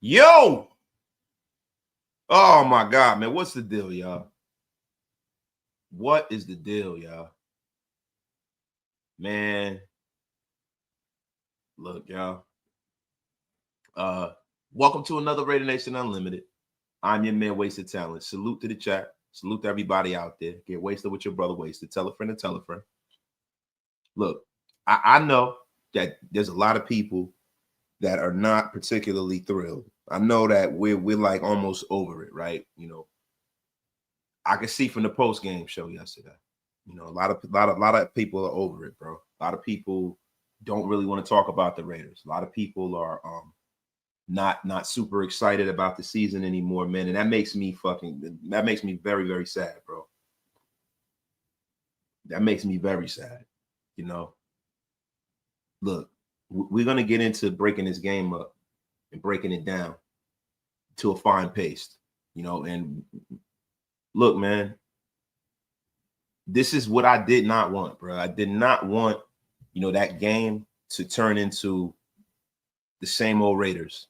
Yo! Oh my God, man. What's the deal, y'all? What is the deal, y'all? Man, look, y'all. Welcome to another Raider Nation Unlimited. I'm your man, Wasted Talent. Salute to the chat. Salute to everybody out there. Get wasted with your brother Wasted. Tell a friend and tell a friend. Look, I know that there's a lot of people that are not particularly thrilled. I know that we're like almost over it, right? You know, I could see from the post game show yesterday. You know, a lot of people are over it, bro. A lot of people don't really want to talk about the Raiders. A lot of people are not super excited about the season anymore, man. And that makes me very, very sad, bro. That makes me very sad. You know, look, we're gonna get into breaking this game up and breaking it down to a fine paste, you know, and look, man, this is what I did not want, bro. I did not want, you know, that game to turn into the same old Raiders.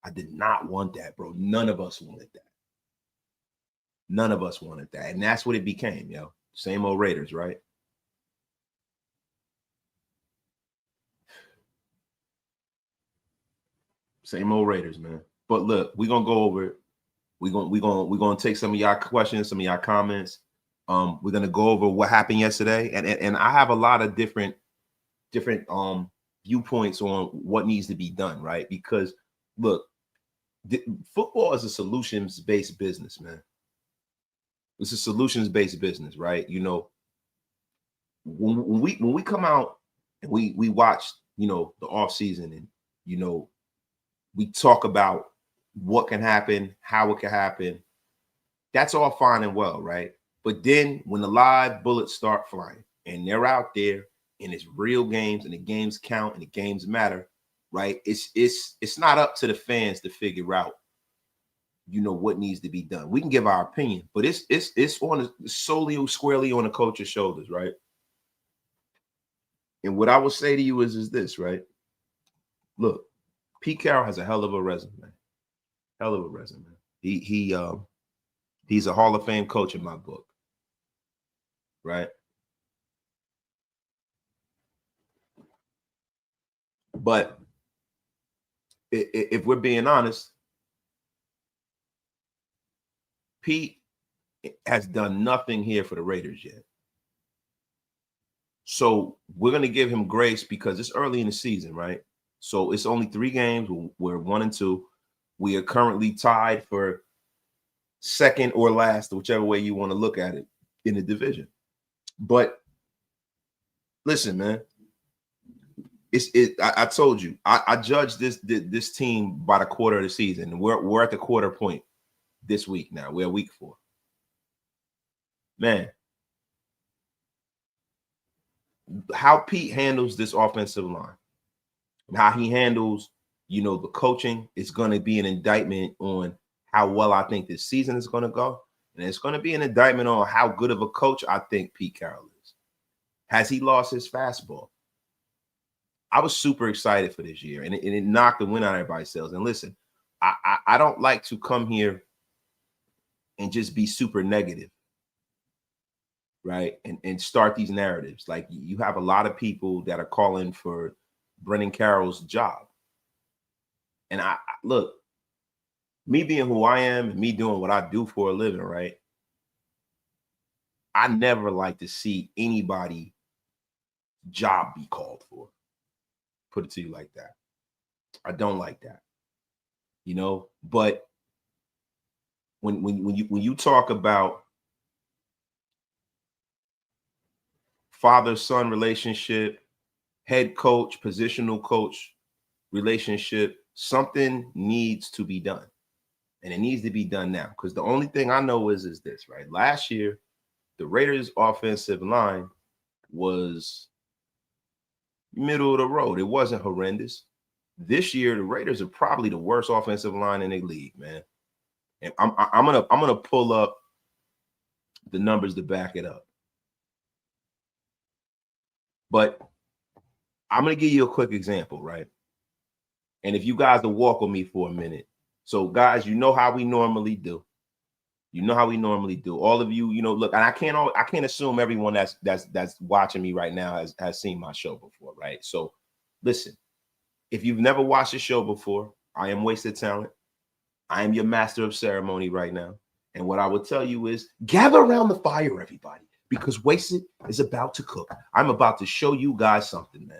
I did not want that, bro. None of us wanted that. None of us wanted that. And that's what it became, yo. Same old Raiders, right? Same old Raiders, man. But look, we're gonna go over it. We're gonna take some of y'all questions, some of y'all comments. We're gonna go over what happened yesterday, and I have a lot of different viewpoints on what needs to be done, right? Because look, football is a solutions-based business, man. It's a solutions-based business, right? You know, when we come out and we watch, you know, the off season, and you know, we talk about what can happen, how it can happen. That's all fine and well, right? But then when the live bullets start flying and they're out there and it's real games and the games count and the games matter, right? It's not up to the fans to figure out, you know, what needs to be done. We can give our opinion, but it's on solely squarely on the coach's shoulders, right? And what I will say to you is this, right? Look, Pete Carroll has a hell of a resume. Hell of a resume. He's a Hall of Fame coach in my book, right? But if we're being honest, Pete has done nothing here for the Raiders yet. So we're going to give him grace because it's early in the season, right? So it's only 3 games. We're 1-2. We are currently tied for second or last, whichever way you want to look at it, in the division. But listen, man, I told you, I judged this team by the quarter of the season. We're at the quarter point this week now. We're week 4. Man, how Pete handles this offensive line, and how he handles, you know, the coaching is going to be an indictment on how well I think this season is going to go. And it's going to be an indictment on how good of a coach I think Pete Carroll is. Has he lost his fastball? I was super excited for this year, and it knocked the wind out of everybody's sails. And listen, I don't like to come here and just be super negative, right? And start these narratives. Like, you have a lot of people that are calling for Brennan Carroll's job. And I look, me being who I am and me doing what I do for a living, right? I never like to see anybody job be called for. Put it to you like that. I don't like that. You know, but when you talk about father-son relationship, head coach, positional coach relationship, something needs to be done. And it needs to be done now. Because the only thing I know is this, right? Last year, the Raiders' offensive line was middle of the road. It wasn't horrendous. This year, the Raiders are probably the worst offensive line in the league, man. And I'm gonna pull up the numbers to back it up. But I'm gonna give you a quick example, right? And if you guys will walk with me for a minute. So, guys, you know how we normally do. You know how we normally do. All of you, look, and I can't assume everyone that's watching me right now has seen my show before, right? So, listen, if you've never watched the show before, I am Wasted Talent. I am your master of ceremony right now. And what I would tell you is gather around the fire, everybody, because Wasted is about to cook. I'm about to show you guys something, man.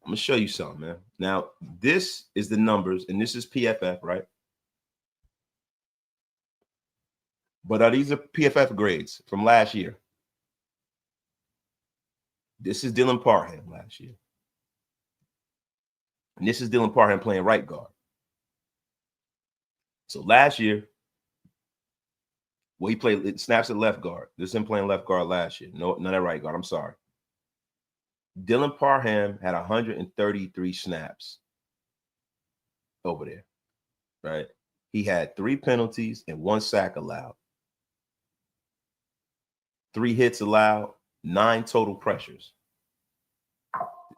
I'm going to show you something, man. Now, this is the numbers, and this is PFF, right? But these are PFF grades from last year. This is Dylan Parham last year. And this is Dylan Parham playing right guard. So last year, well, he played snaps at left guard. This is him playing left guard last year. No, not at right guard. I'm sorry. Dylan Parham had 133 snaps over there, right? He had 3 penalties and 1 sack allowed. 3 hits allowed, 9 total pressures.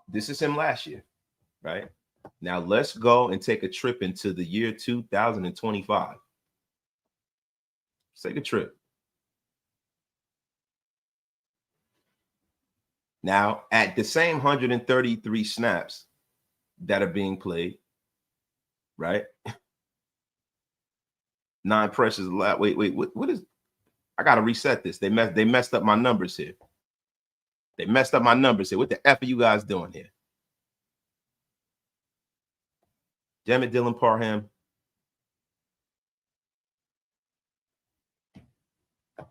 This is him last year, right? Now let's go and take a trip into the year 2025. Let's take a trip. Now, at the same 133 snaps that are being played, right? 9 pressures allowed. Wait, what is? I gotta reset this. They messed up my numbers here. They messed up my numbers here. What the F are you guys doing here? Damn it, Dylan Parham.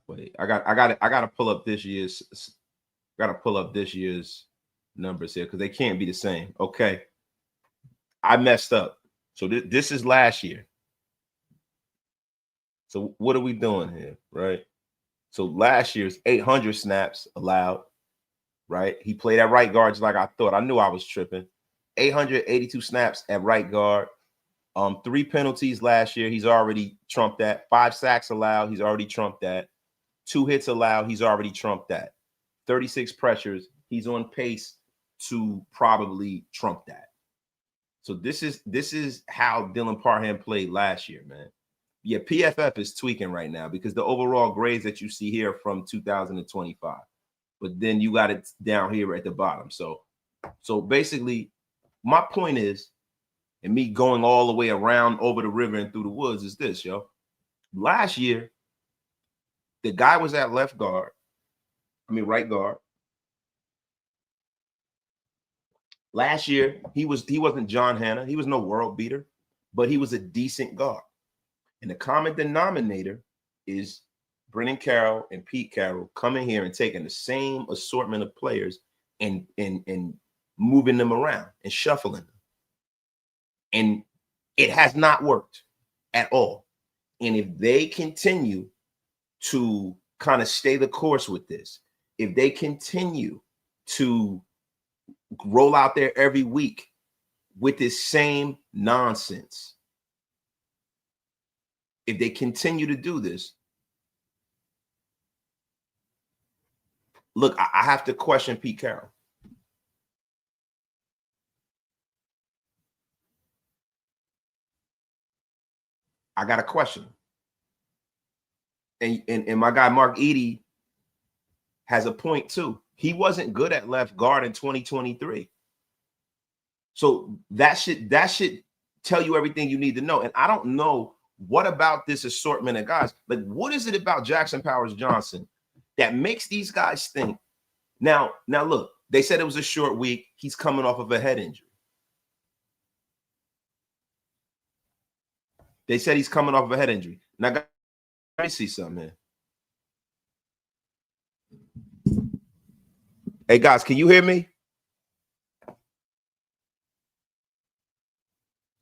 Wait, I gotta pull up this year's. Got to pull up this year's numbers here because they can't be the same. Okay. I messed up. So this is last year. So what are we doing here, right? So last year's 800 snaps allowed, right? He played at right guard just like I thought. I knew I was tripping. 882 snaps at right guard. 3 penalties last year. He's already trumped that. 5 sacks allowed. He's already trumped that. 2 hits allowed. He's already trumped that. 36 pressures. He's on pace to probably trump that. So this is how Dylan Parham played last year, man. Yeah, PFF is tweaking right now because the overall grades that you see here from 2025, but then you got it down here at the bottom. So basically, my point is, and me going all the way around over the river and through the woods is this, yo. Last year, the guy was at right guard. Last year, he wasn't John Hannah. He was no world beater, but he was a decent guard. And the common denominator is Brennan Carroll and Pete Carroll coming here and taking the same assortment of players and moving them around and shuffling them. And it has not worked at all. And if they continue to kind of stay the course with this, if they continue to roll out there every week with this same nonsense, if they continue to do this, look, I have to question Pete Carroll. I got to question him. And my guy Mark Edie has a point too. He wasn't good at left guard in 2023. So that should tell you everything you need to know. And I don't know what about this assortment of guys. Like, what is it about Jackson Powers Johnson that makes these guys think? Now look, they said it was a short week. He's coming off of a head injury. They said he's coming off of a head injury. Now, let me see something here. Hey, guys, can you hear me?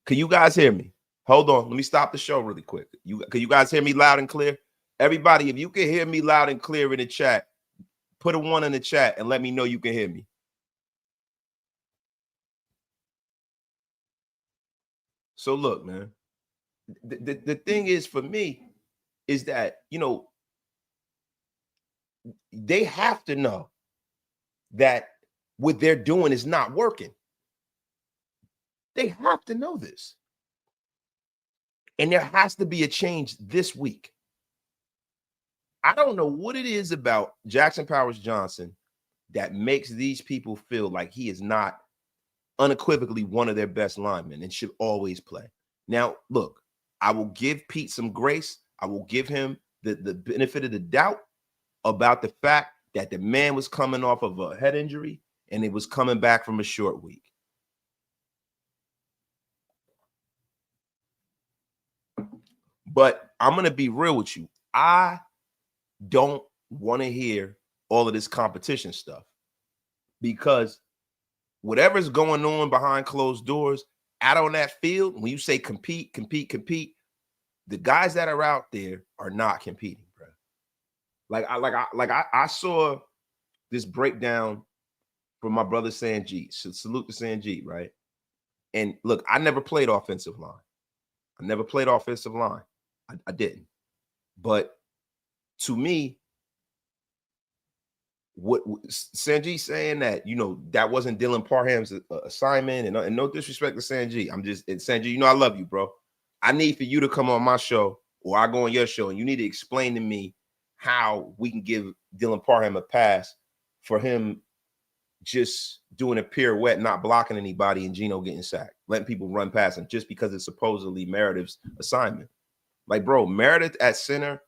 Can you guys hear me? Hold on. Let me stop the show really quick. Can you guys hear me loud and clear? Everybody, if you can hear me loud and clear in the chat, put a 1 in the chat and let me know you can hear me. So look, man, the thing is for me is that, they have to know that what they're doing is not working. They have to know this. And there has to be a change this week. I don't know what it is about Jackson Powers Johnson that makes these people feel like he is not unequivocally one of their best linemen and should always play. Now, look, I will give Pete some grace. I will give him the benefit of the doubt about the fact that the man was coming off of a head injury and he was coming back from a short week. But I'm going to be real with you. I don't want to hear all of this competition stuff, because whatever's going on behind closed doors out on that field, when you say compete, the guys that are out there are not competing, bro. I saw this breakdown from my brother Sanjeet. So salute to Sanjeet, right? And look, I never played offensive line. I didn't. But to me, what Sanjeet saying that, that wasn't Dylan Parham's assignment, and no disrespect to Sanjeet. Sanjeet, I love you, bro. I need for you to come on my show, or I go on your show, and you need to explain to me how we can give Dylan Parham a pass for him just doing a pirouette, not blocking anybody, and Geno getting sacked, letting people run past him just because it's supposedly Meredith's assignment. Like, bro, Meredith at center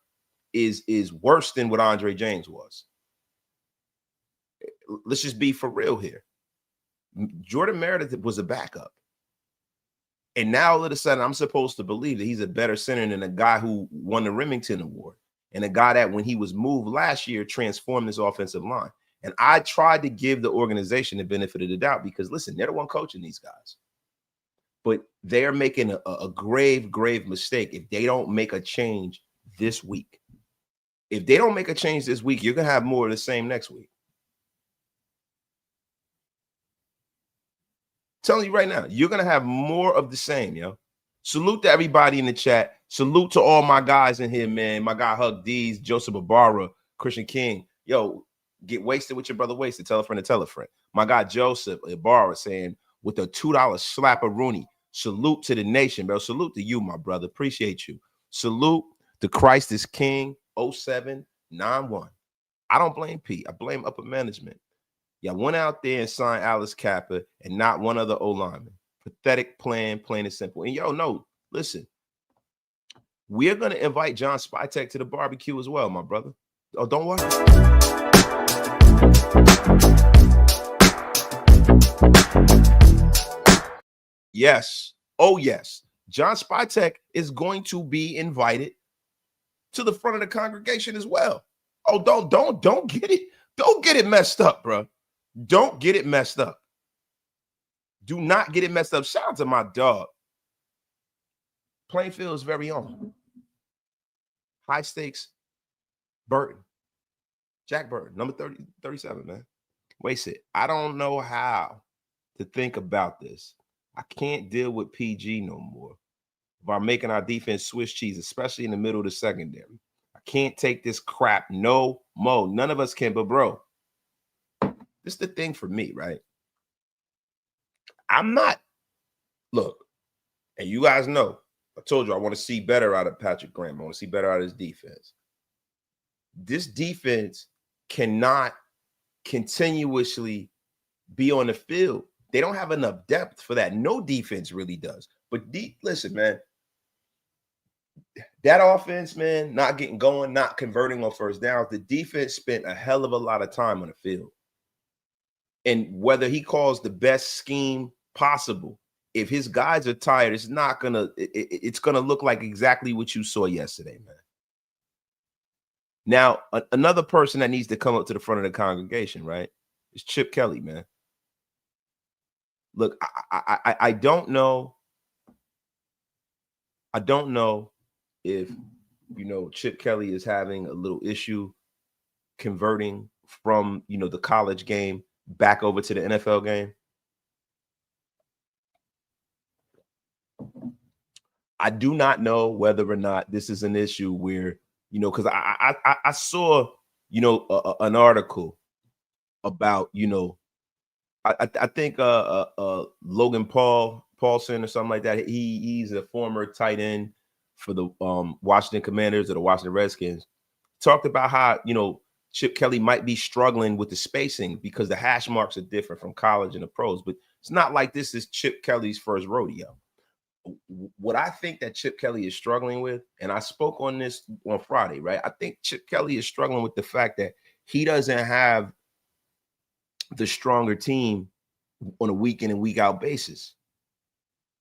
is worse than what Andre James was. Let's just be for real here. Jordan Meredith was a backup. And now all of a sudden I'm supposed to believe that he's a better center than a guy who won the Remington Award and a guy that, when he was moved last year, transformed this offensive line. And I tried to give the organization the benefit of the doubt because, listen, they're the one coaching these guys. But they're making a grave mistake if they don't make a change this week. If they don't make a change this week, you're going to have more of the same next week. Telling you right now, you're going to have more of the same, yo. Salute to everybody in the chat. Salute to all my guys in here, man. My guy Hug D's, Joseph Ibarra, Christian King. Yo, get wasted with your brother wasted. Tell a friend to tell a friend. My guy Joseph Ibarra saying, with a $2 slap of Rooney. Salute to the nation, bro. Salute to you, my brother. Appreciate you. Salute to Christ is King 0791. I don't blame Pete. I blame upper management. Y'all went out there and signed Alice Kappa and not one other O-lineman. Pathetic plan, plain and simple. And yo, no, listen. We're going to invite John Spytek to the barbecue as well, my brother. Oh, don't worry. Yes. Oh, yes. John Spytek is going to be invited to the front of the congregation as well. Oh, don't get it. Don't get it messed up, bro. Don't get it messed up. Do not get it messed up. Shout out to my dog. Plainfield's very own. High stakes Burton. Jack Burton, number 37, man. Waste it. I don't know how to think about this. I can't deal with PG no more. By making our defense Swiss cheese, especially in the middle of the secondary. I can't take this crap no more. None of us can, but bro, this is the thing for me, right? I'm not, look, and you guys know, I told you I want to see better out of Patrick Graham. I want to see better out of his defense. This defense cannot continuously be on the field. They don't have enough depth for that. No defense really does. But listen, man, that offense, man, not getting going, not converting on first downs, the defense spent a hell of a lot of time on the field. And whether he calls the best scheme possible, if his guys are tired, it's not gonna. It's gonna look like exactly what you saw yesterday, man. Now, another person that needs to come up to the front of the congregation, right, is Chip Kelly, man. Look, I don't know. I don't know if Chip Kelly is having a little issue converting from the college game back over to the NFL game. I do not know whether or not this is an issue where, because I saw, an article about, I think Logan Paulson or something like that. He's a former tight end for the Washington Commanders or the Washington Redskins. Talked about how, you know, Chip Kelly might be struggling with the spacing because the hash marks are different from college and the pros, but it's not like this is Chip Kelly's first rodeo. What I think that Chip Kelly is struggling with, and I spoke on this on Friday, right? I think Chip Kelly is struggling with the fact that he doesn't have the stronger team on a week in and week out basis.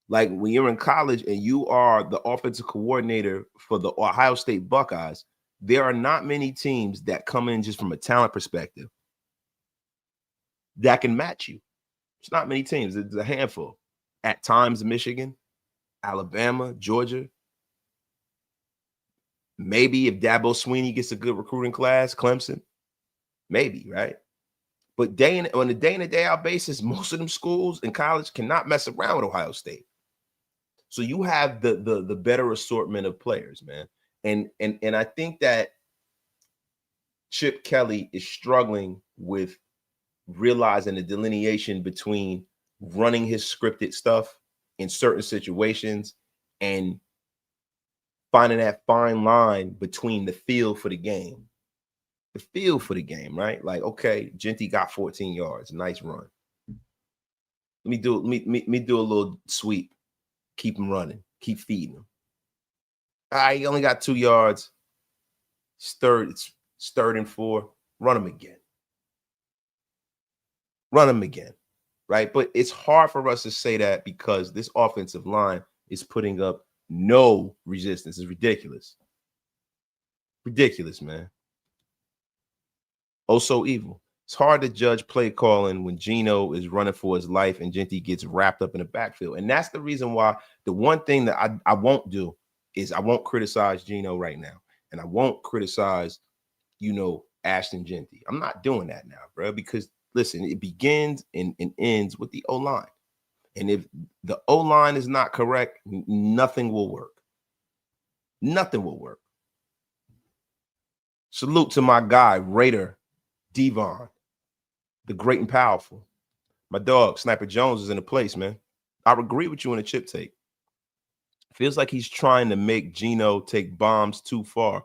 Like when you're in college and you are the offensive coordinator for the Ohio State Buckeyes, there are not many teams that come in just from a talent perspective that can match you. It's not many teams. It's a handful. At times, Michigan, Alabama, Georgia. Maybe if Dabo Sweeney gets a good recruiting class, Clemson. Maybe, right? But on a day in and day out basis, most of them schools in college cannot mess around with Ohio State. So you have the better assortment of players, man. And I think that Chip Kelly is struggling with realizing the delineation between running his scripted stuff in certain situations and finding that fine line between the feel for the game. The feel for the game, right? Like, okay, Jeanty got 14 yards, nice run. Let me do a little sweep. Keep him running. Keep feeding him. All right, he only got 2 yards. It's third and 4. Run him again. Run him again, right? But it's hard for us to say that because this offensive line is putting up no resistance. It's ridiculous. Ridiculous, man. Oh, so evil. It's hard to judge play calling when Geno is running for his life and Jeanty gets wrapped up in the backfield. And that's the reason why the one thing that I won't do is I won't criticize Geno right now. And I won't criticize, you know, Ashton Jeanty. I'm not doing that now, bro, because listen, it begins and ends with the O-line. And if the O-line is not correct, nothing will work. Nothing will work. Salute to my guy, Raider Devon, the great and powerful. My dog, Sniper Jones, is in the place, man. I agree with you in the chip take. Feels like he's trying to make Geno take bombs too far,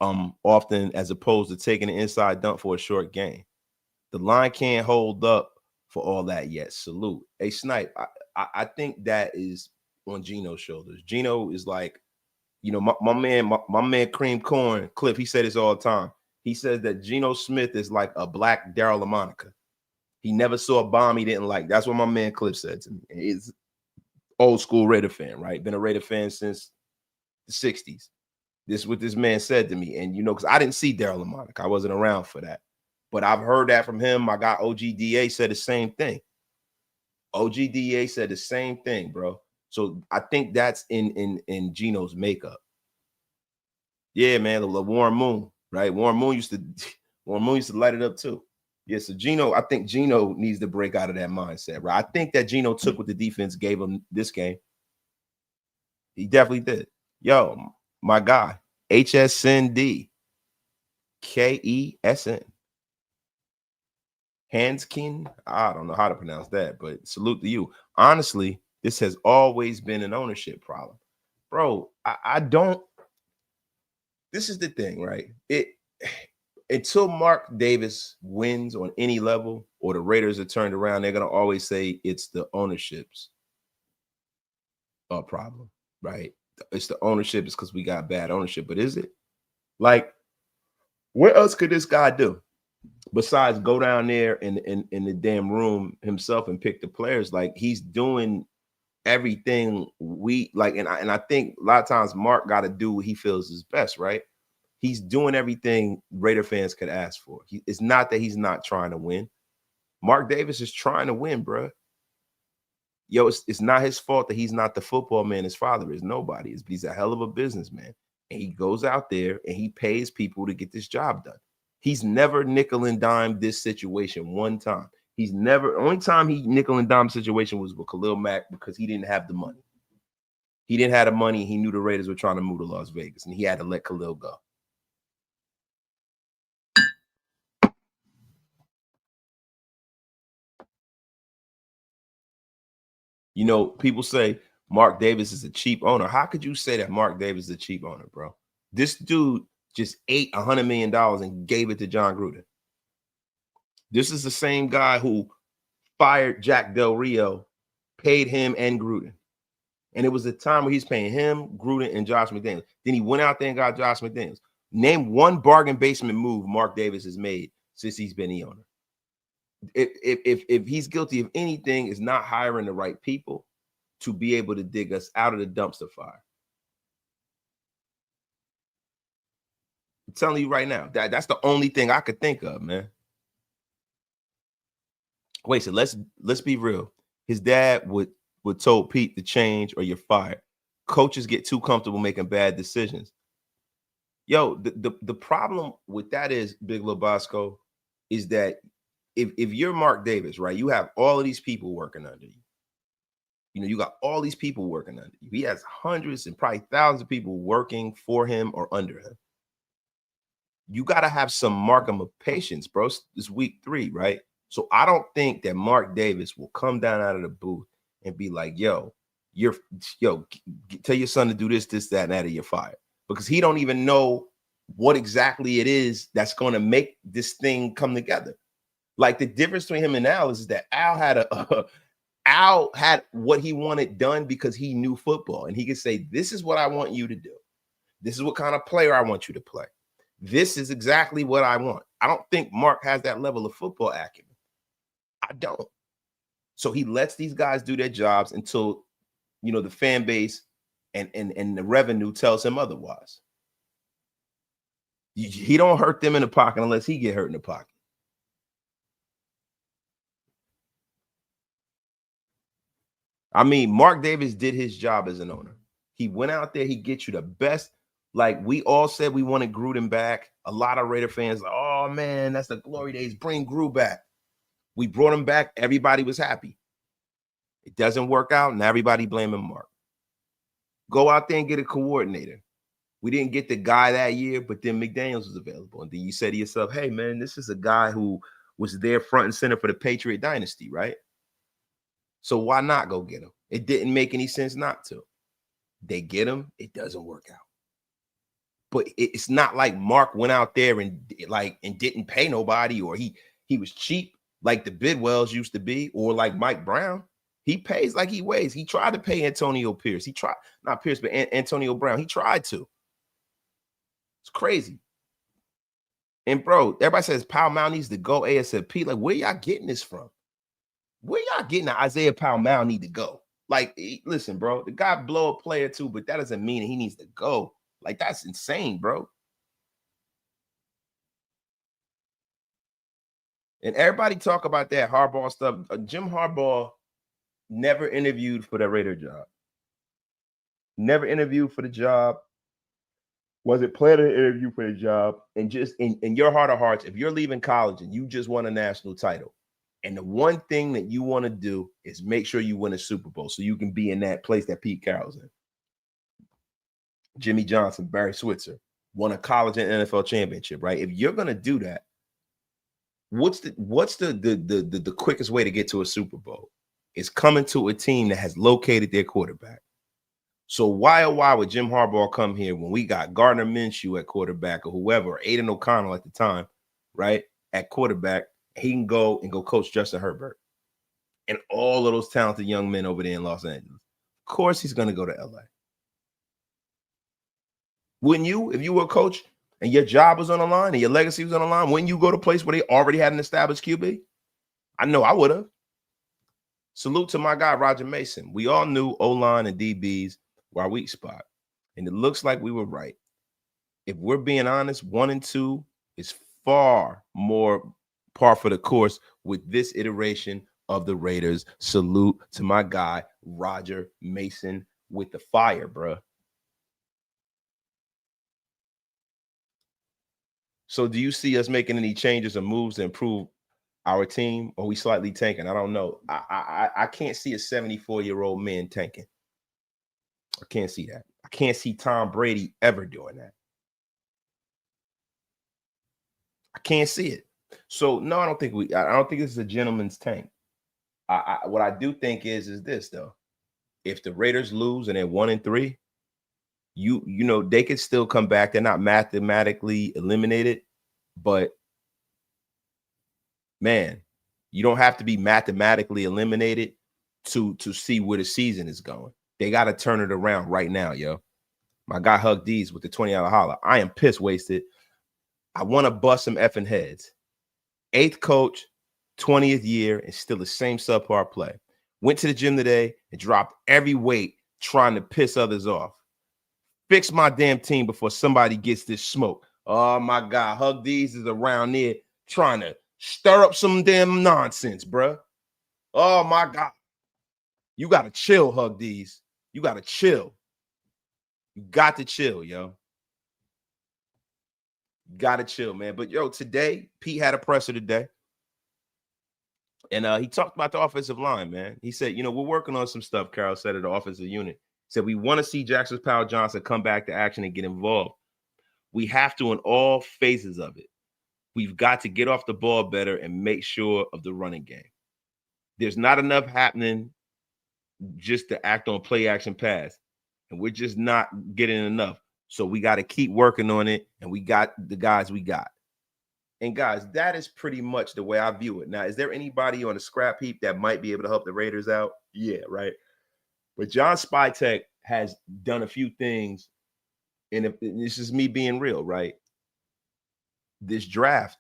often as opposed to taking an inside dump for a short gain. The line can't hold up for all that yet. Salute. Hey, Snipe, I think that is on Geno's shoulders. Geno is like, you know, my man Cream Corn, Cliff, he said this all the time. He says that Geno Smith is like a black Daryl LaMonica. He never saw a bomb he didn't like. That's what my man Cliff said to me. He's old school Raider fan, right? Been a Raider fan since the 60s. This is what this man said to me. And, you know, because I didn't see Daryl LaMonica. I wasn't around for that. But I've heard that from him. My guy OGDA said the same thing. OGDA said the same thing, bro. So I think that's in Geno's makeup. Yeah, man, the Warren Moon, right? Warren Moon used to light it up too. Yeah, so Geno, I think Geno needs to break out of that mindset, right? I think that Geno took what the defense gave him this game. He definitely did. Yo, my guy, HSND, KESN. Hanskin, I don't know how to pronounce that, but salute to you. Honestly, this has always been an ownership problem. Bro, I don't. This is the thing, right? Until Mark Davis wins on any level or the Raiders are turned around, they're going to always say it's the ownership's problem, right? It's the ownership. It's because we got bad ownership. But is it? Like, what else could this guy do besides go down there in the damn room himself and pick the players? Like, he's doing everything we like. And I think a lot of times Mark got to do what he feels is best, right? He's doing everything Raider fans could ask for. It's not that he's not trying to win. Mark Davis is trying to win, bro. Yo, it's not his fault that he's not the football man his father is. Nobody is. He's a hell of a businessman. And he goes out there and he pays people to get this job done. He's never nickel and dime this situation one time. He's never, only time he nickel and dime situation was with Khalil Mack because he didn't have the money. He didn't have the money. He knew the Raiders were trying to move to Las Vegas and he had to let Khalil go. You know, people say Mark Davis is a cheap owner. How could you say that Mark Davis is a cheap owner, bro? This dude just ate $100 million and gave it to John Gruden. This is the same guy who fired Jack Del Rio, paid him and Gruden. And it was the time where he's paying him, Gruden, and Josh McDaniels. Then he went out there and got Josh McDaniels. Name one bargain basement move Mark Davis has made since he's been the owner. If he's guilty of anything, is not hiring the right people to be able to dig us out of the dumpster fire. I'm telling you right now, that's the only thing I could think of, man. Wait, so let's be real. His dad would told Pete to change or you're fired. Coaches get too comfortable making bad decisions. Yo, the problem with that is, Big Lebowski, is that if you're Mark Davis, right, you have all of these people working under you. You know, you got all these people working under you. He has hundreds and probably thousands of people working for him or under him. You got to have some margin of patience, bro. It's week 3, right? So I don't think that Mark Davis will come down out of the booth and be like, tell your son to do this, that, and that, or you're fired. Because he don't even know what exactly it is that's going to make this thing come together. Like, the difference between him and Al is that Al had what he wanted done because he knew football. And he could say, this is what I want you to do. This is what kind of player I want you to play. This is exactly what I want. I don't think Mark has that level of football acumen. I don't. So he lets these guys do their jobs until, you know, the fan base and the revenue tells him otherwise. He don't hurt them in the pocket unless he get hurt in the pocket. I mean, Mark Davis did his job as an owner. He went out there, he gets you the best. Like, we all said we wanted Gruden back. A lot of Raider fans like, oh man, that's the glory days. Bring Gruden back. We brought him back. Everybody was happy. It doesn't work out, and everybody blaming Mark. Go out there and get a coordinator. We didn't get the guy that year, but then McDaniels was available. And then you say to yourself, hey, man, this is a guy who was there front and center for the Patriot dynasty, right? So why not go get him? It didn't make any sense not to. They get him. It doesn't work out. But it's not like Mark went out there and didn't pay nobody, or he was cheap like the Bidwells used to be, or like Mike Brown. He pays like he weighs. He tried to pay Antonio Pierce. He tried, not Pierce, but Antonio Brown. He tried to. It's crazy. And bro, everybody says Powell Mount needs to go ASAP. Like, where y'all getting this from? Where y'all getting that Isaiah Powell Mount need to go? Like, listen, bro, the guy blow a player too, but that doesn't mean he needs to go. Like, that's insane, bro. And everybody talk about that Harbaugh stuff. Jim Harbaugh never interviewed for the Raider job. Never interviewed for the job. Wasn't planning to interview for the job. And just in your heart of hearts, if you're leaving college and you just won a national title, and the one thing that you want to do is make sure you win a Super Bowl so you can be in that place that Pete Carroll's in. Jimmy Johnson, Barry Switzer won a college and NFL championship, right? If you're gonna do that, what's the quickest way to get to a Super Bowl? Is coming to a team that has located their quarterback. So why would Jim Harbaugh come here when we got Gardner Minshew at quarterback, or whoever, or Aiden O'Connell at the time, right, at quarterback? He can go coach Justin Herbert and all of those talented young men over there in Los Angeles. Of course, he's going to go to LA. Wouldn't you, if you were a coach and your job was on the line and your legacy was on the line, wouldn't you go to a place where they already had an established QB? I know I would have. Salute to my guy, Roger Mason. We all knew O-line and DBs were our weak spot, and it looks like we were right. If we're being honest, 1 and 2 is far more par for the course with this iteration of the Raiders. Salute to my guy, Roger Mason, with the fire, bruh. So do you see us making any changes or moves to improve our team, or we slightly tanking? I don't know. I can't see a 74-year-old man tanking. I can't see that. I can't see Tom Brady ever doing that. I can't see it. So no, I don't think this is a gentleman's tank. What I do think is this though. If the Raiders lose and they're 1-3, you know they could still come back. They're not mathematically eliminated, but man, you don't have to be mathematically eliminated to see where the season is going. They got to turn it around right now, yo. My guy Hug D's with the $20 holler. I am piss wasted. I want to bust some effing heads. 8th coach, 20th year, and still the same subpar play. Went to the gym today and dropped every weight trying to piss others off. Fix my damn team before somebody gets this smoke. Oh my God, Hug D's is around there trying to stir up some damn nonsense, bruh. Oh my God. You got to chill, Hug D's. You got to chill. You got to chill, yo. Got to chill, man. But yo, today, Pete had a presser today. And he talked about the offensive line, man. He said, we're working on some stuff, Carroll said, at the offensive unit. He said, we want to see Jackson Powell Johnson come back to action and get involved. We have to in all phases of it. We've got to get off the ball better and make sure of the running game. There's not enough happening just to act on play action pass. And we're just not getting enough. So we got to keep working on it. And we got the guys we got. And guys, that is pretty much the way I view it. Now, is there anybody on the scrap heap that might be able to help the Raiders out? Yeah, right. But John Spytek has done a few things. And this is me being real, right? This draft,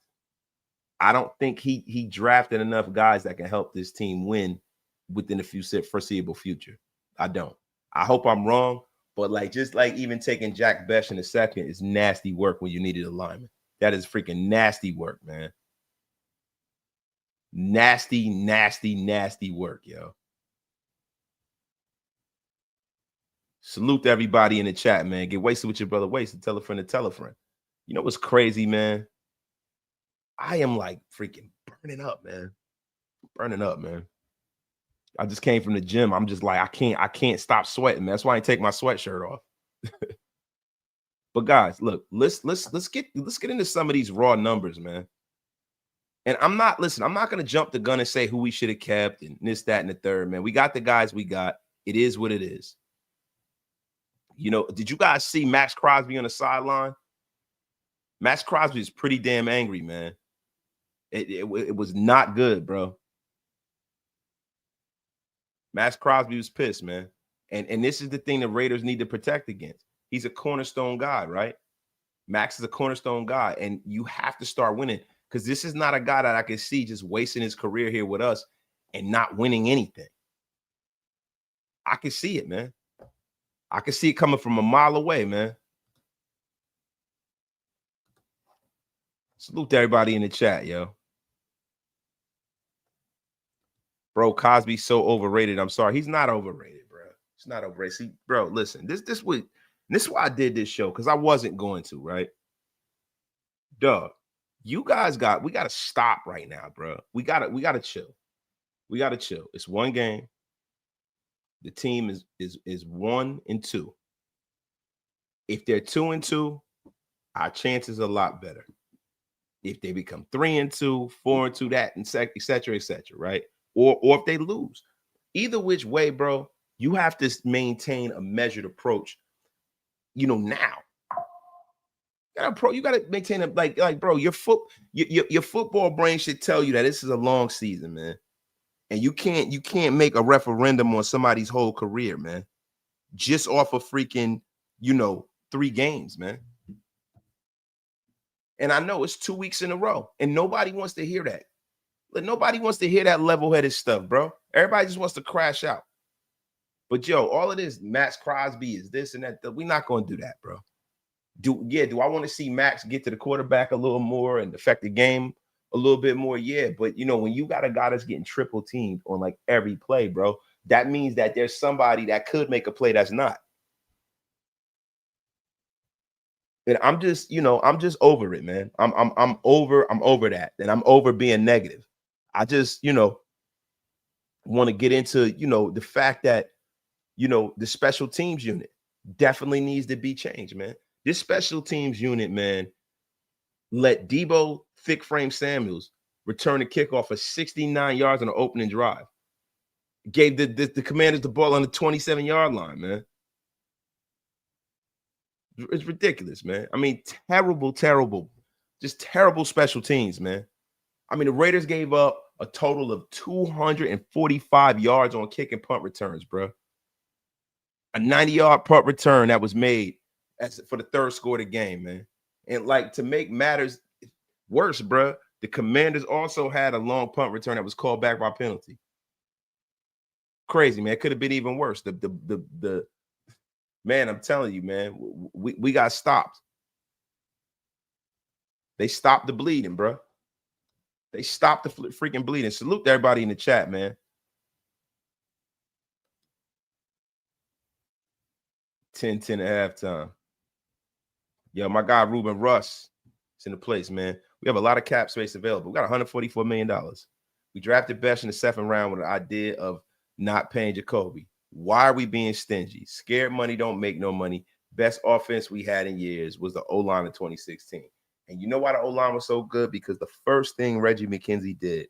I don't think he drafted enough guys that can help this team win within the foreseeable future. I don't. I hope I'm wrong, but just even taking Jack Besh in a second is nasty work when you needed a lineman. That is freaking nasty work, man. Nasty, nasty, nasty work, yo. Salute to everybody in the chat, man. Get wasted with your brother Wasted. Tell a friend to tell a friend. You know what's crazy, man? I am freaking burning up, man. Burning up, man. I just came from the gym. I'm just I can't stop sweating, man. That's why I take my sweatshirt off. But guys, look, let's get into some of these raw numbers, man. And I'm not gonna jump the gun and say who we should have kept and this, that, and the third, man. We got the guys we got. It is what it is. Did you guys see Maxx Crosby on the sideline? Maxx Crosby is pretty damn angry, man. It was not good, bro. Maxx Crosby was pissed, man. And this is the thing the Raiders need to protect against. He's a cornerstone guy, right? Max is a cornerstone guy, and you have to start winning because this is not a guy that I can see just wasting his career here with us and not winning anything. I can see it, man. I can see it coming from a mile away, man. Salute to everybody in the chat, yo. Bro, Cosby's so overrated. I'm sorry. He's not overrated, bro. He's not overrated. See, bro, listen, this is why I did this show, because I wasn't going to, right? Dog, you guys we got to stop right now, bro. We got to chill. We got to chill. It's one game. The team is 1-2. If they're 2-2, our chances are a lot better. If they become 3-2, 4-2, that, and et cetera, right? Or if they lose. Either which way, bro, you have to maintain a measured approach. Now. You gotta maintain a bro, your football brain should tell you that this is a long season, man. And you can't make a referendum on somebody's whole career, man. Just off of freaking, 3 games, man. And I know it's 2 weeks in a row, and nobody wants to hear that. Nobody wants to hear that level-headed stuff, bro. Everybody just wants to crash out. But yo, all of this, Maxx Crosby is this and that. We're not going to do that, bro. Do I want to see Max get to the quarterback a little more and affect the game a little bit more? Yeah, but when you got a guy that's getting triple teamed on every play, bro, that means that there's somebody that could make a play that's not. And I'm just over it, man. I'm over that, and I'm over being negative. I just want to get into the fact that the special teams unit definitely needs to be changed, man. This special teams unit, man, let Debo Thick Frame Samuels return a kickoff for 69 yards on the opening drive. gave the Commanders the ball on the 27-yard line, man. It's ridiculous, man. I mean, terrible, just terrible special teams, man. I mean, the Raiders gave up a total of 245 yards on kick and punt returns, bro. A 90-yard punt return that was made for the third score of the game, man. And like, to make matters worse, bro, the Commanders also had a long punt return that was called back by penalty. Crazy, man. It could have been even worse. The man, I'm telling you, man, we got stopped. They stopped the bleeding, bro. They stopped the freaking bleeding. Salute to everybody in the chat, man. 10-10 at halftime. Yo, my guy Ruben Russ is in the place, man. We have a lot of cap space available. We got $144 million. We drafted Best in the 7th round with the idea of not paying Jacoby. Why are we being stingy? Scared money don't make no money. Best offense we had in years was the O-line in 2016. And you know why the O-line was so good? Because the first thing Reggie McKenzie did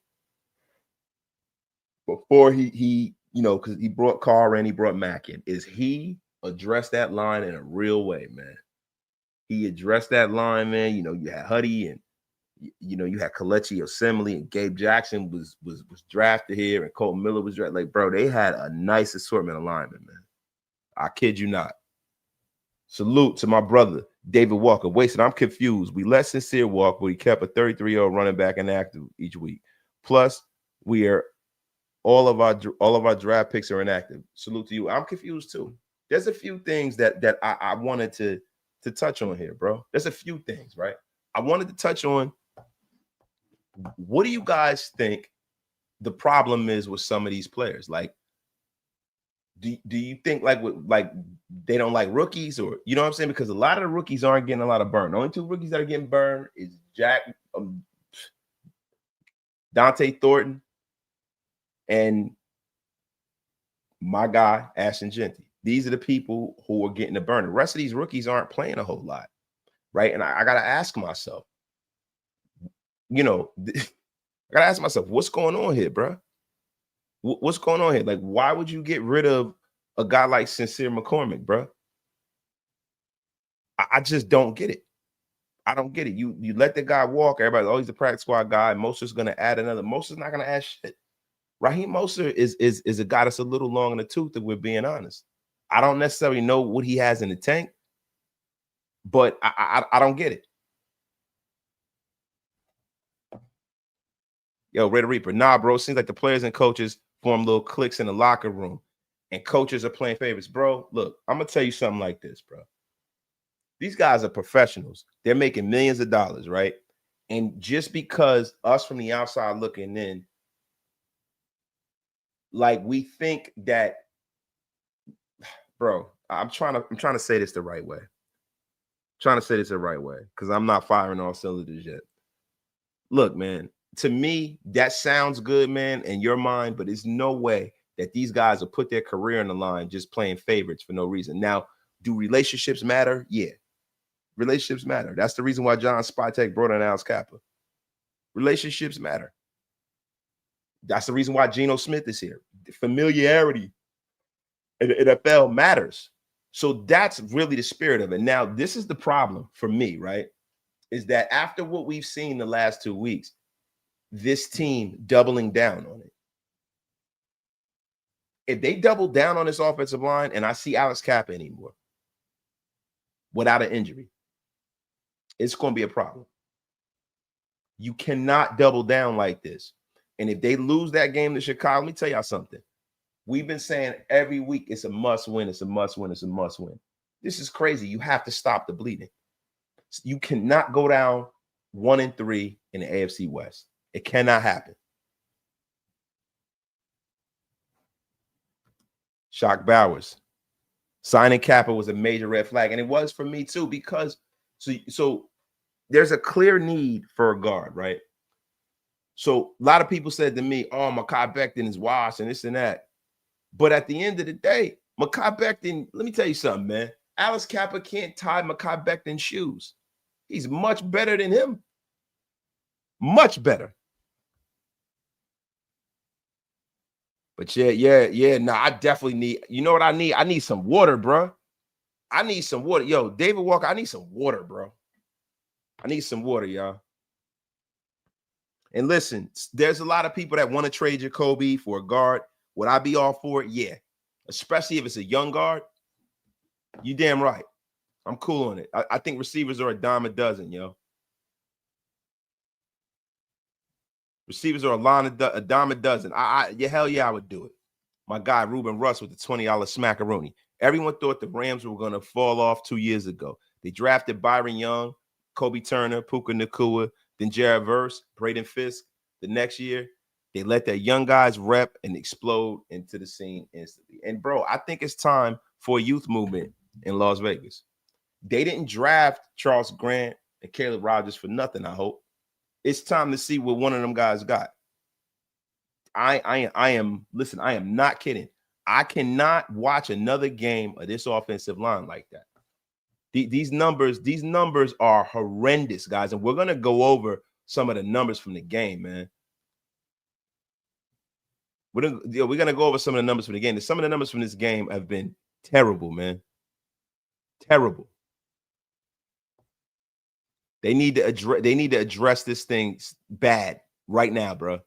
before he because he brought Carr in, he brought Mack in, is he addressed that line in a real way, man. He addressed that line, man. You had Huddy and you had Kelechi Osemele, and Gabe Jackson was drafted here, and Colton Miller was drafted. Like, bro, they had a nice assortment of linemen, man. I kid you not. Salute to my brother, David Walker. Wasted, I'm confused. We let Sincere walk, but he kept a 33-year-old running back inactive each week. Plus, all of our draft picks are inactive. Salute to you. I'm confused too. There's a few things that I wanted to touch on here, bro. There's a few things, right? I wanted to touch on, what do you guys think the problem is with some of these players? Like, do you think like they don't like rookies, or you know what I'm saying? Because a lot of the rookies aren't getting a lot of burn. The only two rookies that are getting burned is Dante Thornton and my guy Ashton Jeanty. These are the people who are getting the burn. The rest of these rookies aren't playing a whole lot, right? And I gotta ask myself, I gotta ask myself, what's going on here, bro? What's going on here? Like, why would you get rid of a guy like Sincere McCormick, bro? I just don't get it. I don't get it. You let the guy walk. Everybody's always the practice squad guy. Moster's going to add another. Moster's not going to add shit. Raheem Mostert is a guy that's a little long in the tooth, if we're being honest. I don't necessarily know what he has in the tank, but I don't get it. Yo, Red Reaper. Nah, bro. Seems like the players and coaches form little cliques in the locker room, and coaches are playing favorites. Bro, look, I'm going to tell you something like this, bro. These guys are professionals. They're making millions of dollars, right? And just because us from the outside looking in, like, we think that, bro, I'm trying to say this the right way. Because I'm not firing all cylinders yet. Look, man, to me, that sounds good, man, in your mind, but there's no way that these guys will put their career on the line just playing favorites for no reason. Now, do relationships matter? Yeah. Relationships matter. That's the reason why John Spytek brought in Alex Kappa. Relationships matter. That's the reason why Geno Smith is here. The familiarity in the NFL matters. So that's really the spirit of it. Now, this is the problem for me, right? Is that after what we've seen the last 2 weeks, this team doubling down on it. If they double down on this offensive line, and I see Alex Kappa anymore without an injury, it's going to be a problem. You cannot double down like this. And if they lose that game to Chicago, let me tell y'all something. We've been saying every week it's a must win, it's a must win, it's a must win. This is crazy. You have to stop the bleeding. You cannot go down 1-3 in the AFC West. It cannot happen. Shock Bowers. Signing Kappa was a major red flag. And it was for me too, because so there's a clear need for a guard, right? So a lot of people said to me, oh, Mekhi Becton is washed and this and that. But at the end of the day, Mekhi Becton, let me tell you something, man. Alex Kappa can't tie Mekhi Becton's shoes. He's much better than him. Much better. But yeah. Nah, I definitely need. You know what I need? I need some water, bro. I need some water. Yo, David Walker, I need some water, bro. I need some water, y'all. And listen, there's a lot of people that want to trade Jacoby for a guard. Would I be all for it? Yeah. Especially if it's a young guard. You damn right. I'm cool on it. I think receivers are a dime a dozen, yo. Receivers are a dime a dozen. Hell yeah, I would do it. My guy, Ruben Russ, with the $20 smackaroni. Everyone thought the Rams were going to fall off 2 years ago. They drafted Byron Young, Kobe Turner, Puka Nacua, then Jared Verse, Braden Fisk. The next year, they let their young guys rep and explode into the scene instantly. And, bro, I think it's time for a youth movement in Las Vegas. They didn't draft Charles Grant and Caleb Rogers for nothing, I hope. It's time to see what one of them guys got. I am not kidding. I cannot watch another game of this offensive line like that. These numbers are horrendous, guys. And we're going to go over some of the numbers from the game, man. We're going to go over some of the numbers from the game. Some of the numbers from this game have been terrible, man. Terrible. They need to address this thing bad right now, bro.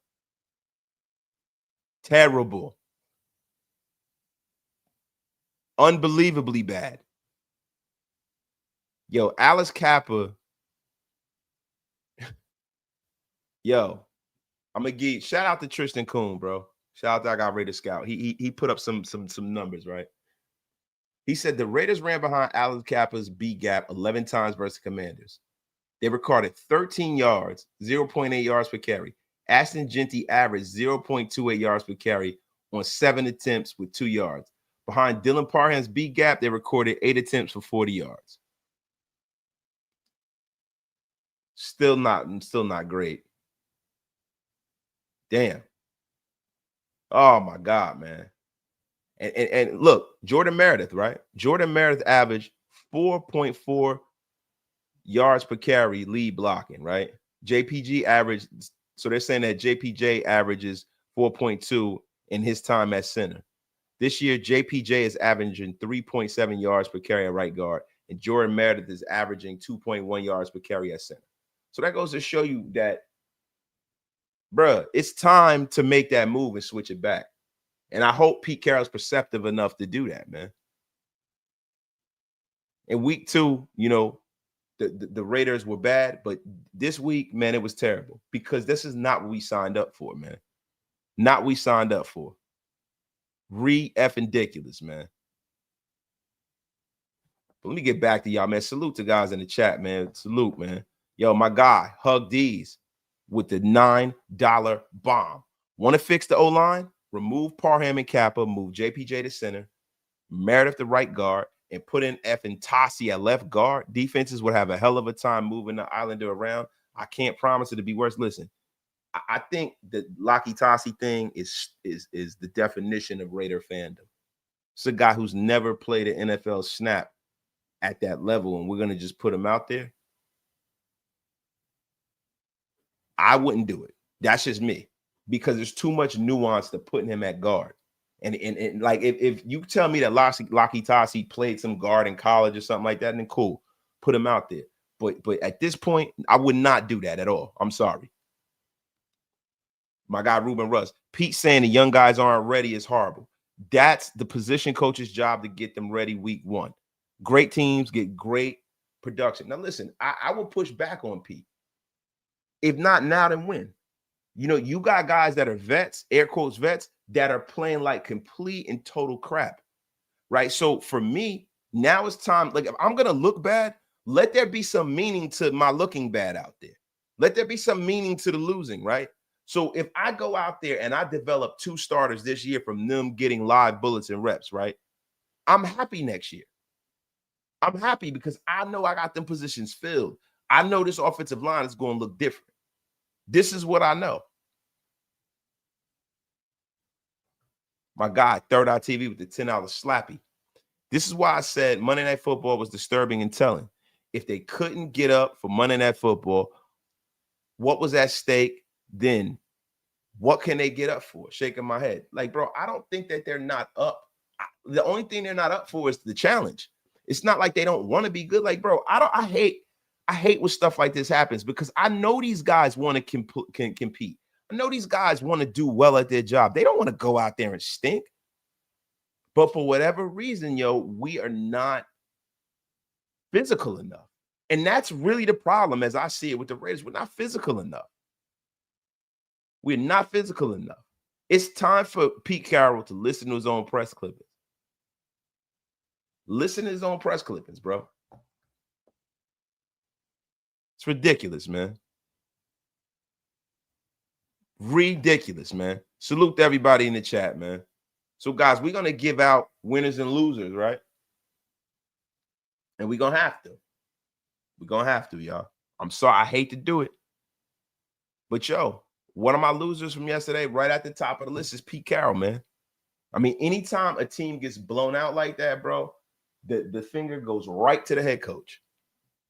Terrible. Unbelievably bad. Yo, Alice Kappa. Yo, I'm gonna give shout out to Tristan Kuhn, bro. Shout out to I Got Raider Scout. He put up some numbers, right? He said the Raiders ran behind Alice Kappa's B gap 11 times versus Commanders. They recorded 13 yards, 0.8 yards per carry. Ashton Jeanty averaged 0.28 yards per carry on 7 attempts with 2 yards. Behind Dylan Parham's B gap, they recorded 8 attempts for 40 yards. Still not great. Damn. Oh my God, man. And look, Jordan Meredith, right? Jordan Meredith averaged 4.4 yards per carry lead blocking, right? JPG averaged, so they're saying that JPJ averages 4.2 in his time at center. This year, JPJ is averaging 3.7 yards per carry at right guard, and Jordan Meredith is averaging 2.1 yards per carry at center. So that goes to show you that, bruh, it's time to make that move and switch it back. And I hope Pete Carroll's perceptive enough to do that, man. In week 2, you know, the Raiders were bad, but this week, man, it was terrible because this is not what we signed up for, man. Not what we signed up for. Ridiculous, man. But let me get back to y'all, man. Salute to guys in the chat, man. Salute, man. Yo, my guy, Hug D's with the $9 bomb. Want to fix the O-line? Remove Parham and Kappa, move JPJ to center, Meredith the right guard, and put in effing Tassi at left guard. Defenses would have a hell of a time moving the Islander around. I can't promise it to be worse. Listen, I think the Laki Tassi thing is the definition of Raider fandom. It's a guy who's never played an NFL snap at that level, and we're going to just put him out there. I wouldn't do it. That's just me, because there's too much nuance to putting him at guard. And like if you tell me that Laki Tassi played some guard in college or something like that, then cool, put him out there. But at this point, I would not do that at all. I'm sorry. My guy Ruben Russ, Pete saying the young guys aren't ready is horrible. That's the position coach's job to get them ready week 1. Great teams get great production. Now listen, I will push back on Pete. If not now, then when? You know, you got guys that are vets, air quotes vets, that are playing like complete and total crap, right? So for me, now it's time. Like, if I'm going to look bad, let there be some meaning to my looking bad out there. Let there be some meaning to the losing, right? So if I go out there and I develop 2 starters this year from them getting live bullets and reps, right? I'm happy next year. I'm happy because I know I got them positions filled. I know this offensive line is going to look different. This is what I know. My guy, Third Eye TV with the $10 slappy. This is why I said Monday Night Football was disturbing and telling. If they couldn't get up for Monday Night Football, what was at stake then? What can they get up for? Shaking my head. Like, bro, I don't think that they're not up. The only thing they're not up for is the challenge. It's not like they don't want to be good. Like, bro, I hate when stuff like this happens because I know these guys want to compete. I know these guys want to do well at their job. They don't want to go out there and stink. But for whatever reason, we are not physical enough. And that's really the problem as I see it with the Raiders. We're not physical enough. We're not physical enough. It's time for Pete Carroll to listen to his own press clippings. Listen to his own press clippings, bro. It's ridiculous, man. Ridiculous, man. Salute to everybody in the chat, man. So, guys, we're going to give out winners and losers, right? And we're going to have to. We're going to have to, y'all. I'm sorry. I hate to do it. But, one of my losers from yesterday, right at the top of the list, is Pete Carroll, man. I mean, anytime a team gets blown out like that, bro, the finger goes right to the head coach.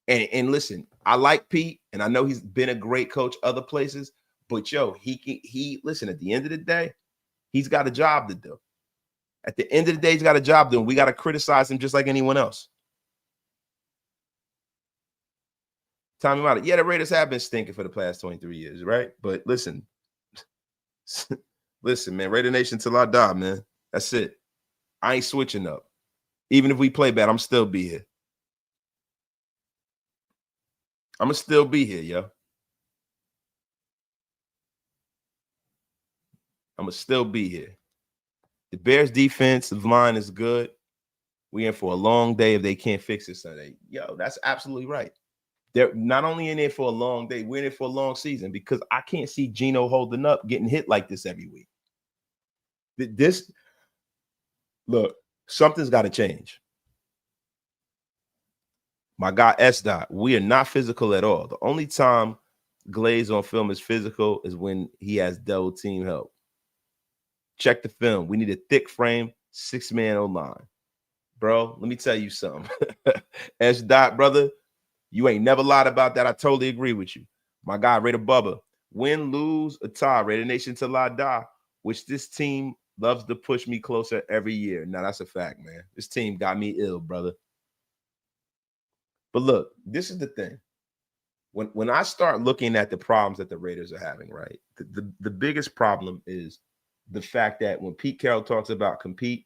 And listen, I like Pete, and I know he's been a great coach other places, but he listen, at the end of the day, he's got a job to do. At the end of the day, he's got a job to do. And we got to criticize him just like anyone else. Tommy Mata, yeah, the Raiders have been stinking for the past 23 years, right? But listen, man, Raider Nation till I die, man. That's it. I ain't switching up. Even if we play bad, I'm still be here. I'm going to still be here, yo. I'm going to still be here. The Bears defensive line is good. We're in for a long day if they can't fix it Sunday. Yo, that's absolutely right. They're not only in there for a long day, we're in it for a long season because I can't see Geno holding up, getting hit like this every week. Look, something's got to change. My guy S. We are not physical at all. The only time Glaze on film is physical is when he has double team help. Check the film. We need a thick frame, 6-man O-line. Bro, let me tell you something. S. Brother, you ain't never lied about that. I totally agree with you. My guy, Raider Bubba, win, lose, or tie, Raider Nation till I die, which this team loves to push me closer every year. Now, that's a fact, man. This team got me ill, brother. But look, this is the thing. When I start looking at the problems that the Raiders are having, right, the biggest problem is the fact that when Pete Carroll talks about compete,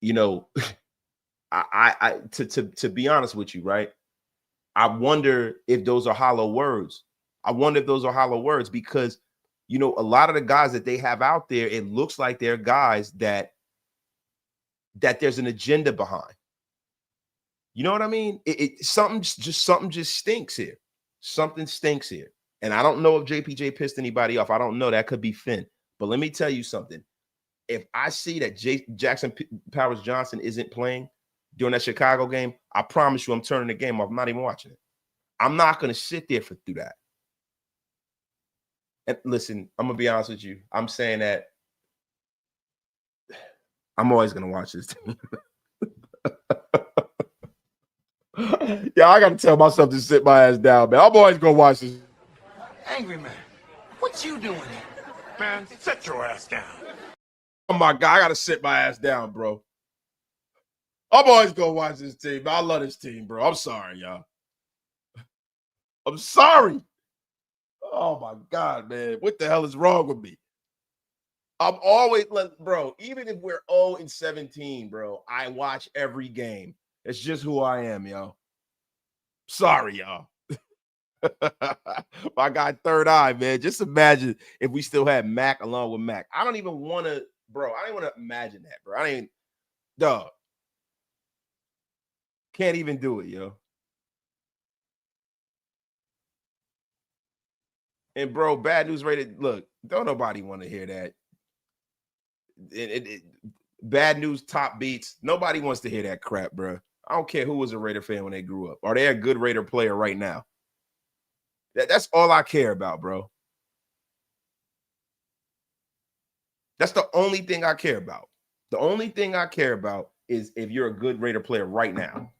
to be honest with you, right, I wonder if those are hollow words. I wonder if those are hollow words because, a lot of the guys that they have out there, it looks like they're guys that there's an agenda behind. You know what I mean? Something just stinks here. Something stinks here. And I don't know if JPJ pissed anybody off. I don't know. That could be Finn. But let me tell you something. If I see that Jackson Powers Johnson isn't playing during that Chicago game, I promise you I'm turning the game off. I'm not even watching it. I'm not going to sit there through that. And listen, I'm going to be honest with you. I'm saying that I'm always going to watch this team. Yeah, I got to tell myself to sit my ass down, man. I'm always going to watch this. Angry man, what you doing here? Man, sit your ass down. Oh, my God, I got to sit my ass down, bro. I'm always going to watch this team. I love this team, bro. I'm sorry, y'all. I'm sorry. Oh, my God, man. What the hell is wrong with me? I'm always, bro, even if we're 0-17, bro, I watch every game. It's just who I am, yo. Sorry, y'all. My guy, Third Eye, man. Just imagine if we still had Mac along with Mac. I don't even want to, bro. I don't want to imagine that, bro. I ain't, dog. Can't even do it, yo. And, bro, bad news rated. Look, don't nobody want to hear that. Bad news top beats. Nobody wants to hear that crap, bro. I don't care who was a Raider fan when they grew up. Are they a good Raider player right now? That's all I care about, bro. That's the only thing I care about. The only thing I care about is if you're a good Raider player right now.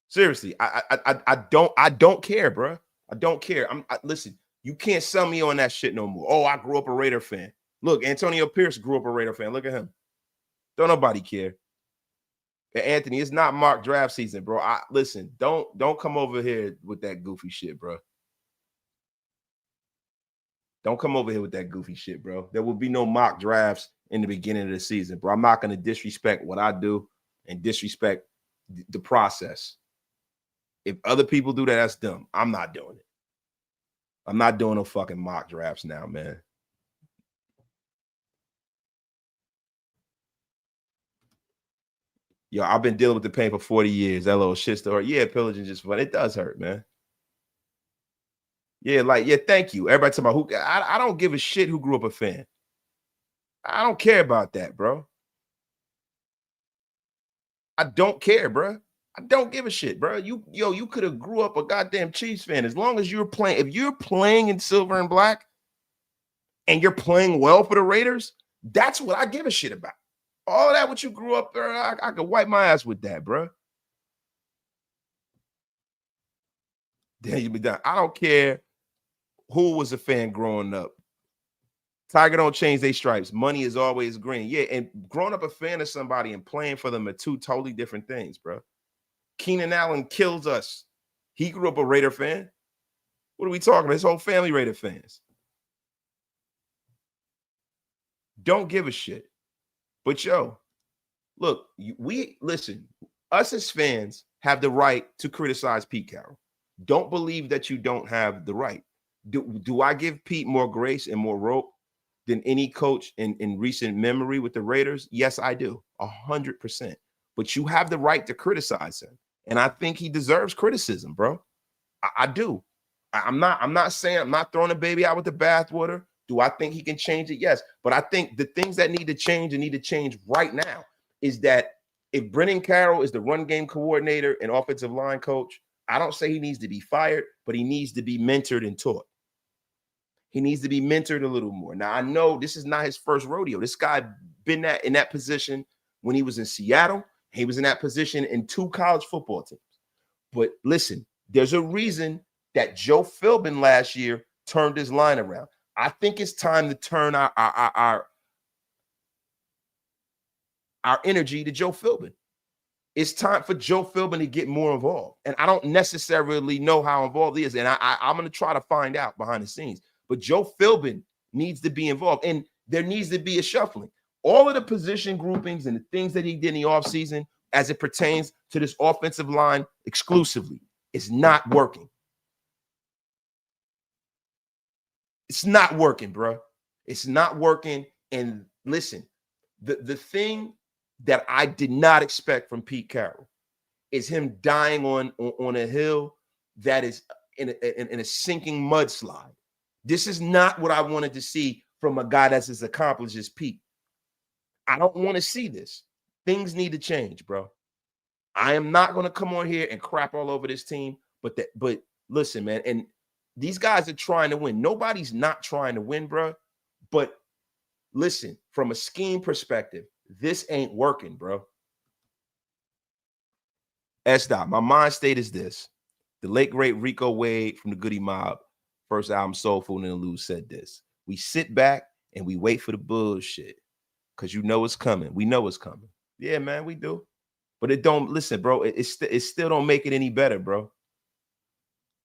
Seriously, I don't care, bro. I don't care. Listen, you can't sell me on that shit no more. Oh, I grew up a Raider fan. Look, Antonio Pierce grew up a Raider fan. Look at him. Don't nobody care. And Anthony, it's not mock draft season, bro. Listen, don't come over here with that goofy shit, bro. Don't come over here with that goofy shit, bro. There will be no mock drafts in the beginning of the season, bro. I'm not going to disrespect what I do and disrespect the process. If other people do that, that's dumb. I'm not doing it. I'm not doing no fucking mock drafts now, man. Yo, I've been dealing with the pain for 40 years. That little shit story. Yeah, pillaging just fun. It does hurt, man. Yeah, thank you. Everybody talking about who. I don't give a shit who grew up a fan. I don't care about that, bro. I don't care, bro. I don't give a shit, bro. You could have grew up a goddamn Chiefs fan. As long as you're playing, if you're playing in silver and black and you're playing well for the Raiders, that's what I give a shit about. All of that, what you grew up there, I could wipe my ass with that, bro. Then you be done. I don't care who was a fan growing up. Tiger don't change their stripes. Money is always green. Yeah, and growing up a fan of somebody and playing for them are two totally different things, bro. Keenan Allen kills us. He grew up a Raider fan. What are we talking about? His whole family Raider fans. Don't give a shit. But yo, look, listen, us as fans have the right to criticize Pete Carroll. Don't believe that you don't have the right. Do I give Pete more grace and more rope than any coach in recent memory with the Raiders? Yes, I do. 100%. But you have the right to criticize him. And I think he deserves criticism, bro. I do. I'm not saying I'm not throwing the baby out with the bathwater. Do I think he can change it? Yes. But I think the things that need to change right now is that if Brennan Carroll is the run game coordinator and offensive line coach, I don't say he needs to be fired, but he needs to be mentored and taught. He needs to be mentored a little more. Now, I know this is not his first rodeo. This guy been in that position when he was in Seattle. He was in that position in 2 college football teams. But listen, there's a reason that Joe Philbin last year turned his line around. I think it's time to turn our energy to Joe Philbin. It's time for Joe Philbin to get more involved. And I don't necessarily know how involved he is. And I'm going to try to find out behind the scenes. But Joe Philbin needs to be involved. And there needs to be a shuffling. All of the position groupings and the things that he did in the offseason as it pertains to this offensive line exclusively is not working. It's not working, bro. It's not working. And listen, the thing that I did not expect from Pete Carroll is him dying on a hill that is in a sinking mudslide. This is not what I wanted to see from a guy that's as accomplished as Pete. I don't want to see this. Things need to change, bro. I am not going to come on here and crap all over this team, but listen, man, and these guys are trying to win. Nobody's not trying to win, bro. But listen, from a scheme perspective, this ain't working, bro. S-Dot, my mind state is this. The late, great Rico Wade from the Goody Mob, first album, Soul Food and the Lose, said this. We sit back and we wait for the bullshit because you know it's coming. We know it's coming. Yeah, man, we do. But it don't, listen, bro, it still don't make it any better, bro.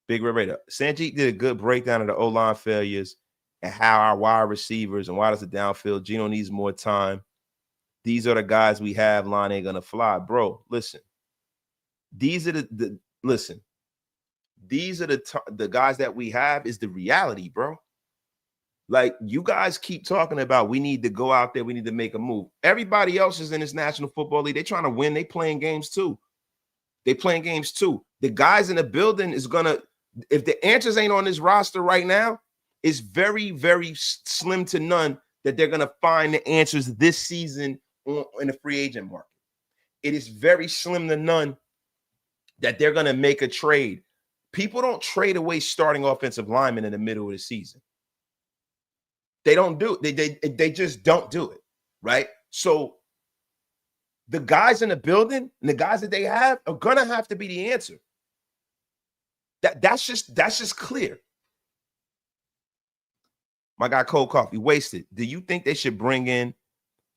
Big Red Raider. Sanjeet did a good breakdown of the O-line failures and how our wide receivers and why does the downfield. Geno needs more time. These are the guys we have. Line ain't going to fly. Bro, listen. These are the guys that we have is the reality, bro. Like, you guys keep talking about we need to go out there, we need to make a move. Everybody else is in this National Football League. They're trying to win. They playing games too. The guys in the building is going to, if the answers ain't on this roster right now, it's very, very slim to none that they're going to find the answers this season in the free agent market. It is very slim to none that they're going to make a trade. People don't trade away starting offensive linemen in the middle of the season. They don't do it. They just don't do it, right? So the guys in the building and the guys that they have are going to have to be the answer. That's just clear. My guy Cold Coffee wasted. Do you think they should bring in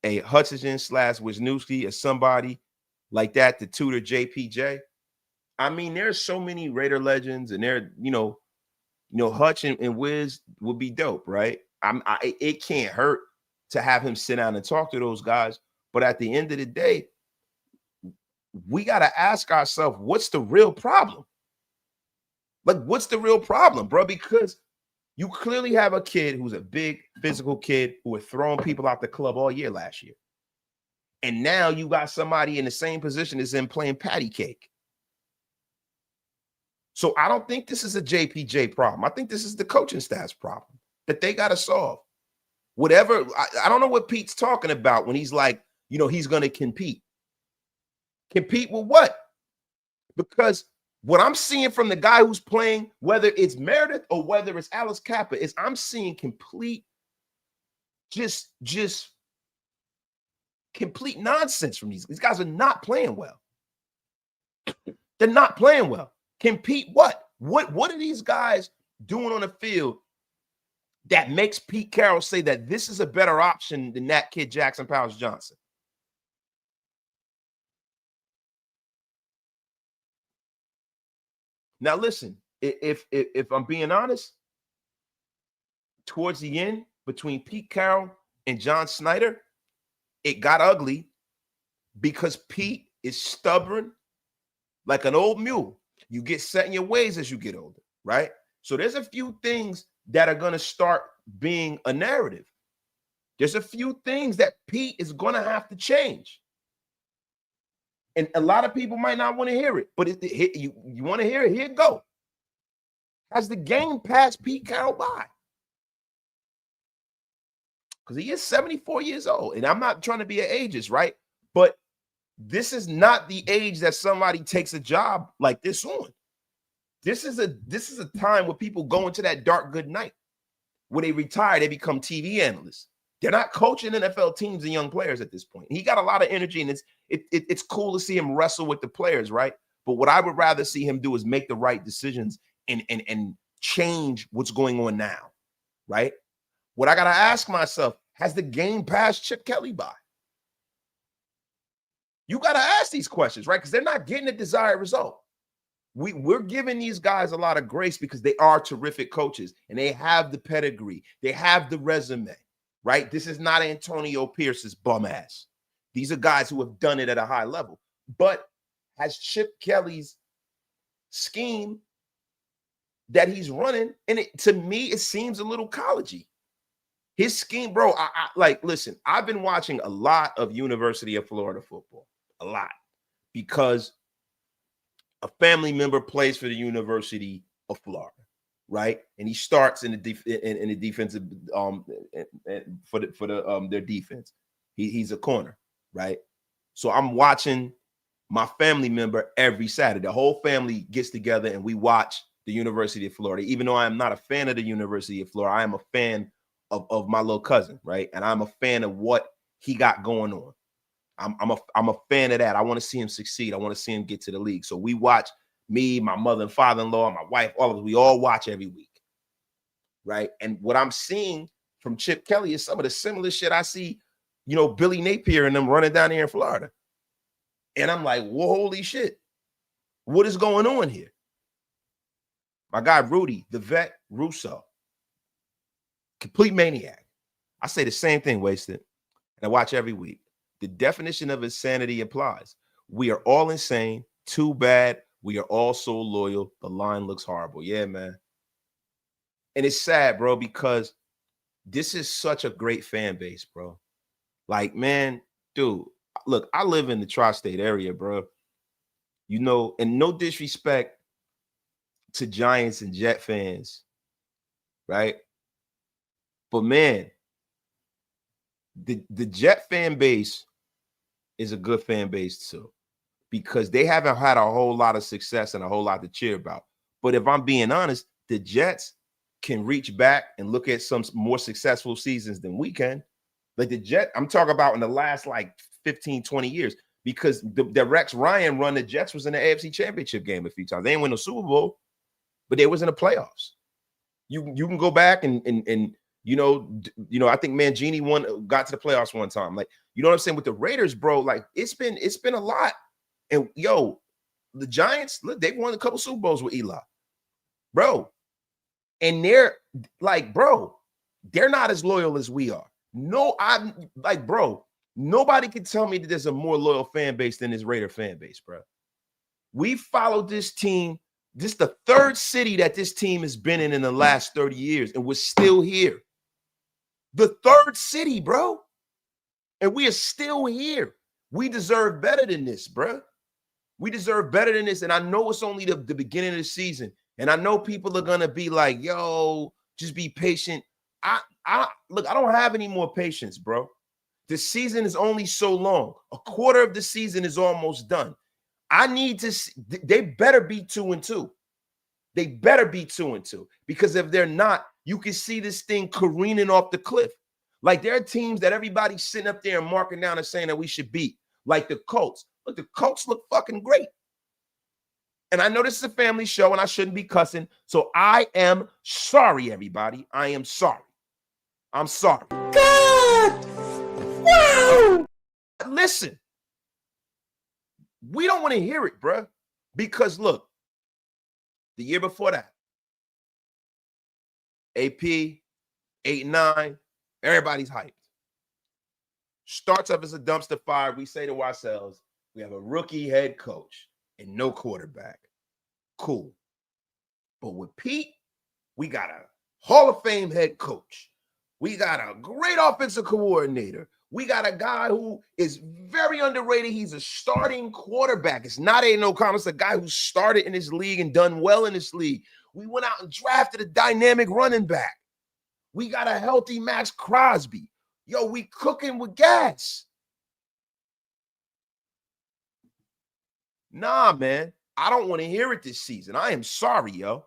a Hutchinson / Wisniewski or somebody like that to tutor JPJ? I mean, there's so many Raider legends, and they're, Hutch and Wiz would be dope, right? It can't hurt to have him sit down and talk to those guys. But at the end of the day, we got to ask ourselves, what's the real problem? Like, what's the real problem, bro? Because you clearly have a kid who's a big physical kid who was throwing people out the club all year last year. And now you got somebody in the same position as him playing patty cake. So I don't think this is a JPJ problem. I think this is the coaching staff's problem that they got to solve. Whatever, I don't know what Pete's talking about when he's like, he's going to compete. Compete with what? Because what I'm seeing from the guy who's playing, whether it's Meredith or whether it's Alice Kappa, is I'm seeing complete, just complete nonsense from these guys are not playing well. They're not playing well. Compete what? What are these guys doing on the field that makes Pete Carroll say that this is a better option than that kid Jackson Powers Johnson? Now listen, if I'm being honest, towards the end between Pete Carroll and John Snyder, it got ugly because Pete is stubborn like an old mule. You get set in your ways as you get older, right? So there's a few things that are going to start being a narrative. There's a few things that Pete is going to have to change. And a lot of people might not want to hear it, but you want to hear it, here it go. Has the game passed Pete Carroll by? Because he is 74 years old, and I'm not trying to be an ageist, right? But this is not the age that somebody takes a job like this on. This is a time where people go into that dark good night. When they retire, they become TV analysts. They're not coaching NFL teams and young players at this point. He got a lot of energy, and it's cool to see him wrestle with the players, right? But what I would rather see him do is make the right decisions and change what's going on now, right? What I got to ask myself, has the game passed Chip Kelly by? You got to ask these questions, right? Because they're not getting the desired result. We're giving these guys a lot of grace because they are terrific coaches and they have the pedigree. They have the resume, right? This is not Antonio Pierce's bum ass. These are guys who have done it at a high level. But has Chip Kelly's scheme that he's running, and to me, it seems a little collegey. His scheme, bro, listen, I've been watching a lot of University of Florida football, a lot, because a family member plays for the University of Florida, right? And he starts in the defensive for their defense. He's a corner, right? So I'm watching my family member every Saturday. The whole family gets together and we watch the University of Florida. Even though I am not a fan of the University of Florida, I am a fan of my little cousin, right? And I'm a fan of what he got going on. I'm a fan of that. I want to see him succeed. I want to see him get to the league. So we watch, me, my mother and father-in-law, my wife, all of us, we all watch every week, right? And what I'm seeing from Chip Kelly is some of the similar shit I see, Billy Napier and them running down here in Florida. And I'm like, whoa, holy shit. What is going on here? My guy, Rudy, the vet, Russo, complete maniac. I say the same thing, Wasted, and I watch every week. The definition of insanity applies. We are all insane. Too bad. We are all so loyal. The line looks horrible. Yeah, man. And it's sad, bro, because this is such a great fan base, bro. Like, man, dude, look, I live in the tri-state area, bro. And no disrespect to Giants and Jet fans, right? But, man, the Jet fan base is a good fan base too, because they haven't had a whole lot of success and a whole lot to cheer about. But if I'm being honest, the Jets can reach back and look at some more successful seasons than we can. Like the Jet, I'm talking about in the last 15, 20 years, because the Rex Ryan run, the Jets was in the AFC Championship game a few times. They didn't win the Super Bowl, but they was in the playoffs. You can go back and I think Mangini got to the playoffs one time. Like, you know what I'm saying? With the Raiders, bro, like it's been a lot. And the Giants, look, they've won a couple Super Bowls with Eli, bro. And they're like, bro, they're not as loyal as we are. No, I'm like, bro, nobody can tell me that there's a more loyal fan base than this Raider fan base, bro. We followed this team. This is the third city that this team has been in the last 30 years, and we're still here. The third city, bro. And we are still here. We deserve better than this, bro. We deserve better than this. And I know it's only the beginning of the season. And I know people are going to be like, yo, just be patient. Look, I don't have any more patience, bro. The season is only so long. A quarter of the season is almost done. I need to see, they better be 2-2. They better be 2-2. Because if they're not, you can see this thing careening off the cliff. Like, there are teams that everybody's sitting up there and marking down and saying that we should beat. Like the Colts. Look, the Colts look fucking great. And I know this is a family show and I shouldn't be cussing. So I am sorry, everybody. I am sorry. I'm sorry. God! Wow! Listen. We don't want to hear it, bro. Because look, the year before that, AP, 8-9, everybody's hyped. Starts up as a dumpster fire. We say to ourselves, we have a rookie head coach and no quarterback. Cool. But with Pete, we got a Hall of Fame head coach. We got a great offensive coordinator. We got a guy who is very underrated. He's a starting quarterback. It's not Aiden O'Connell. It's a guy who started in this league and done well in this league. We went out and drafted a dynamic running back. We got a healthy Maxx Crosby. Yo, we cooking with gas. Nah, man. I don't want to hear it this season. I am sorry, yo.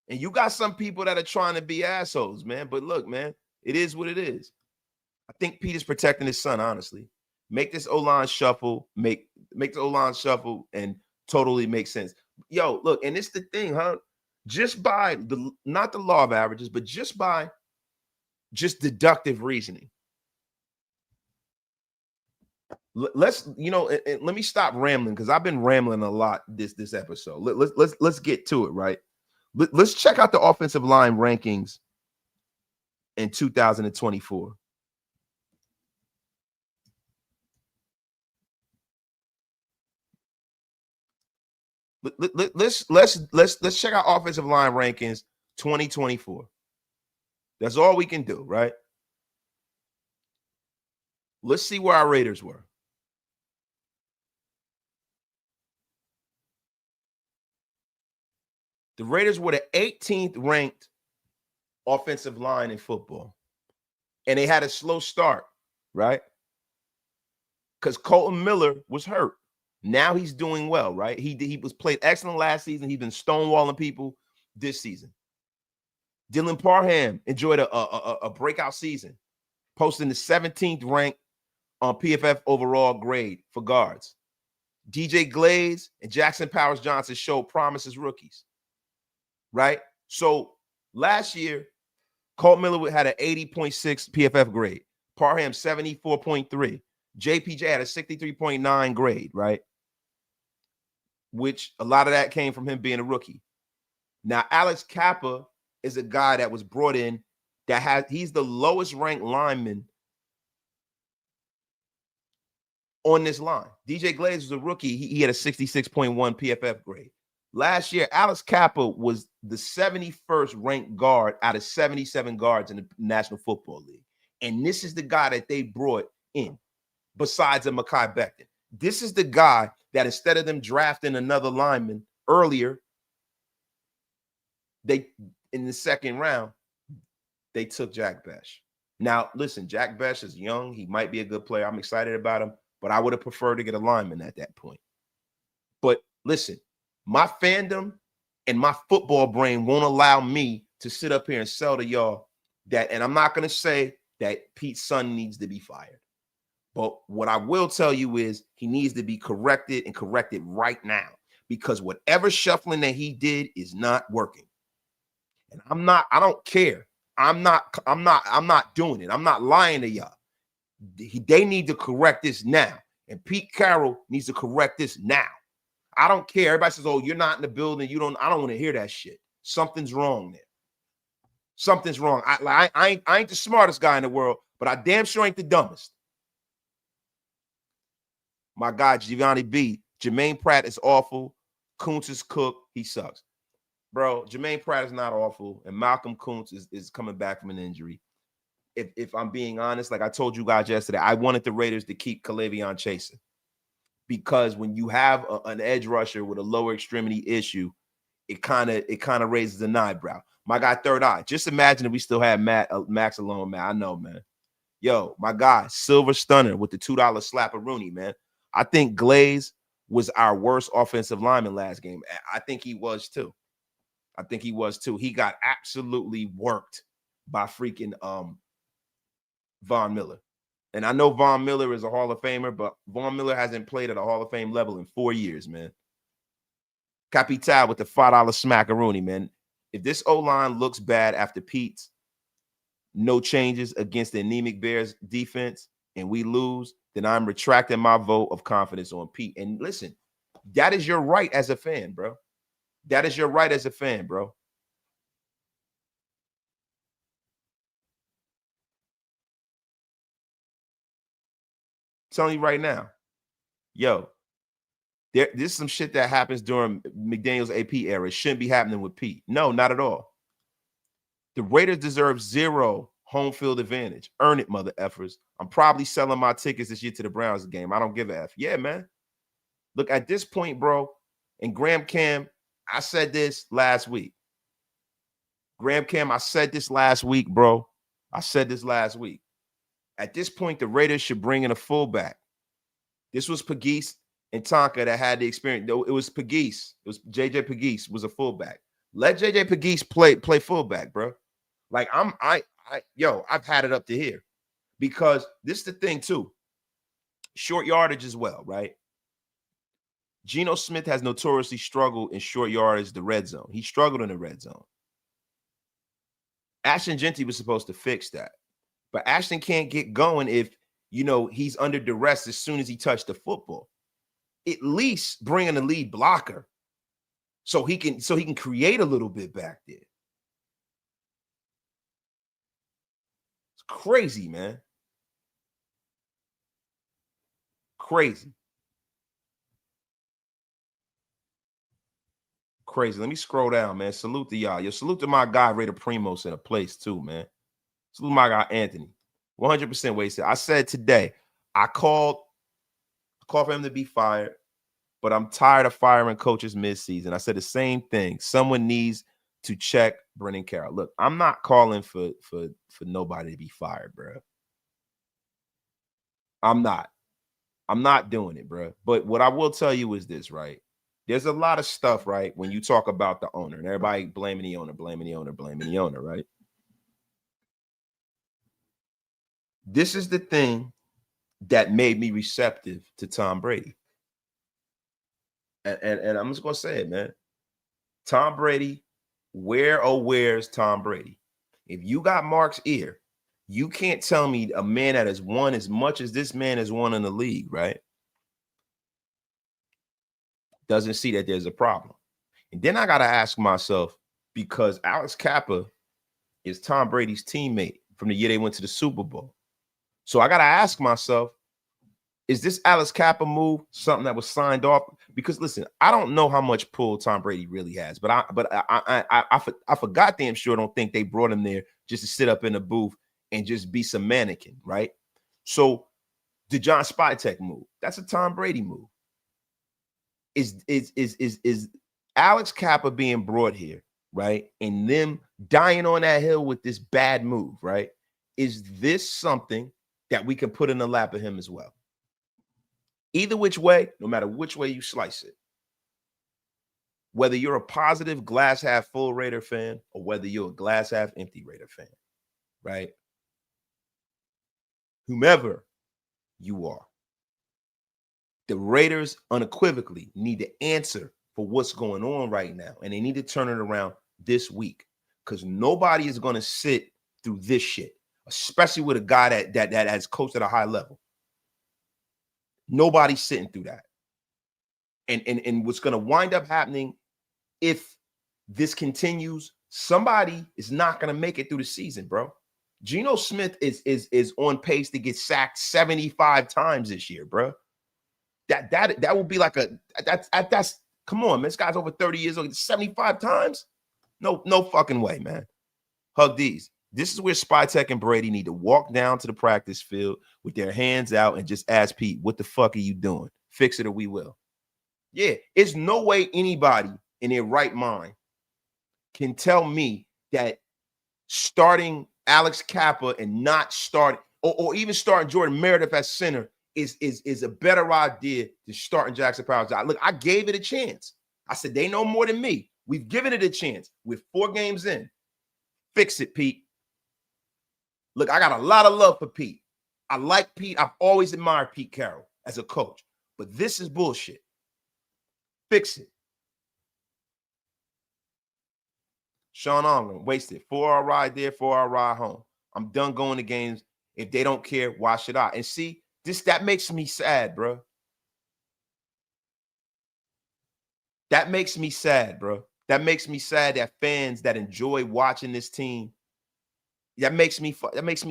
And you got some people that are trying to be assholes, man. But look, man, it is what it is. I think Pete is protecting his son, honestly. Make this O-line shuffle, make the O-line shuffle and totally make sense. Yo, look, and it's the thing, huh? Just by not the law of averages, but just by deductive reasoning. Let's, let me stop rambling because I've been rambling a lot this episode. Let's get to it, right? Let's check out the offensive line rankings in 2024. Let's check out offensive line rankings 2024. That's all we can do, right? Let's see where our Raiders were. The Raiders were the 18th ranked offensive line in football. And they had a slow start, right? Because Colton Miller was hurt. Now he's doing well, right? He was played excellent last season. He's been stonewalling people this season. Dylan Parham enjoyed a breakout season, posting the 17th rank on PFF overall grade for guards. DJ Glaze and Jackson Powers Johnson showed promise as rookies, right? So last year, Colt Miller had an 80.6 PFF grade. Parham 74.3. JPJ had a 63.9 grade, right? Which a lot of that came from him being a rookie. Now, Alex Kappa is a guy that was brought in he's the lowest ranked lineman on this line. DJ Glaze was a rookie. He had a 66.1 PFF grade. Last year, Alex Kappa was the 71st ranked guard out of 77 guards in the National Football League. And this is the guy that they brought in, besides a Mekhi Becton. This is the guy that instead of them drafting another lineman earlier, in the second round, they took Jack Besh. Now, listen, Jack Besh is young. He might be a good player. I'm excited about him, but I would have preferred to get a lineman at that point. But listen, my fandom and my football brain won't allow me to sit up here and sell to y'all that, and I'm not going to say that Pete's son needs to be fired. But what I will tell you is he needs to be corrected and corrected right now. because whatever shuffling that he did is not working. And I don't care. I'm not doing it. I'm not lying to y'all. They need to correct this now. And Pete Carroll needs to correct this now. I don't care. Everybody says, oh, you're not in the building. I don't want to hear that shit. Something's wrong there. Something's wrong. I ain't the smartest guy in the world, but I damn sure ain't the dumbest. My guy, Giovanni B. Jermaine Pratt is awful. Kuntz is cooked. He sucks. Bro, Jermaine Pratt is not awful, and Malcolm Kuntz is coming back from an injury. If I'm being honest, like I told you guys yesterday, I wanted the Raiders to keep Kalavion Chaser because when you have an edge rusher with a lower extremity issue, it kind of raises an eyebrow. My guy, Third Eye. Just imagine if we still had Max alone, man. I know, man. Yo, my guy, Silver Stunner with the $2 slap-a-rooney, man. I think Glaze was our worst offensive lineman last game. I think he was too. He got absolutely worked by freaking Von Miller. And I know Von Miller is a Hall of Famer, but Von Miller hasn't played at a Hall of Fame level in 4 years, man. Capital with the $5 smackaroonie, man. If this O-line looks bad after Pete's no changes against the anemic Bears defense and we lose, then I'm retracting my vote of confidence on Pete. And listen, that is your right as a fan, bro. That is your right as a fan, bro. I'm telling you right now, yo, this is some shit that happens during McDaniel's AP era. It shouldn't be happening with Pete. No, not at all. The Raiders deserve 0 home field advantage. Earn it, mother effers. I'm probably selling my tickets this year to the Browns game. I don't give a F. Yeah, man. Look, at this point, bro, and Graham Cam, I said this last week. Graham Cam, I said this last week, bro. I said this last week. At this point, the Raiders should bring in a fullback. This was Pegues and Tonka that had the experience. No, it was Pegues. It was JJ Pegues was a fullback. Let JJ Pegues play fullback, bro. Like I've had it up to here because this is the thing too. Short yardage as well, right? Geno Smith has notoriously struggled in short yardage, the red zone. He struggled in the red zone. Ashton Jeanty was supposed to fix that. But Ashton can't get going if, he's under duress as soon as he touched the football. At least bring in a lead blocker so he can create a little bit back there. It's crazy, man. Crazy. Let me scroll down, man. Salute to y'all. Yo, salute to my guy, Raider Primos in a place too, man. Salute my guy, Anthony. 100% wasted. I said today, I called for him to be fired, but I'm tired of firing coaches midseason. I said the same thing. Someone needs to check Brennan Carroll. Look, I'm not calling for nobody to be fired, bro. I'm not doing it, bro. But what I will tell you is this, right? There's a lot of stuff, right, when you talk about the owner and everybody blaming the owner, right? This is the thing that made me receptive to Tom Brady. And I'm just going to say it, man. Tom Brady, where's Tom Brady? If you got Mark's ear, you can't tell me a man that has won as much as this man has won in the league, right? Doesn't see that there's a problem. And then I got to ask myself, because Alex Kappa is Tom Brady's teammate from the year they went to the Super Bowl. So I got to ask myself, is this Alex Kappa move something that was signed off? Because listen, I don't know how much pull Tom Brady really has, but I forgot damn sure don't think they brought him there just to sit up in the booth and just be some mannequin, right? So the John Spytek move, that's a Tom Brady move. Is Alex Kappa being brought here, right? And them dying on that hill with this bad move, right? Is this something that we can put in the lap of him as well? Either which way, no matter which way you slice it, whether you're a positive glass half full Raider fan or whether you're a glass half empty Raider fan, right? Whomever you are, the Raiders unequivocally need to answer for what's going on right now. And they need to turn it around this week because nobody is going to sit through this shit, especially with a guy that has coached at a high level. Nobody's sitting through that. And what's going to wind up happening if this continues, somebody is not going to make it through the season, bro. Geno Smith is on pace to get sacked 75 times this year, bro. That will be like that's come on, man. This guy's over 30 years old. 75 times? No fucking way, man. Hug these. This is where Spytek and Brady need to walk down to the practice field with their hands out and just ask Pete, what the fuck are you doing? Fix it or we will. Yeah, it's no way anybody in their right mind can tell me that starting Alex Kappa and not starting or even starting Jordan Meredith at center is a better idea than starting Jackson Powers. Look, I gave it a chance. I said they know more than me. We've given it a chance. We're 4 games in. Fix it, Pete. Look, I got a lot of love for Pete. I like Pete. I've always admired Pete Carroll as a coach. But this is bullshit. Fix it. Sean Onlin, wasted. 4-hour ride there, 4-hour ride home. I'm done going to games. If they don't care, why should I? And see, that makes me sad, bro. That makes me sad, bro. That makes me sad that fans that enjoy watching this team, that makes me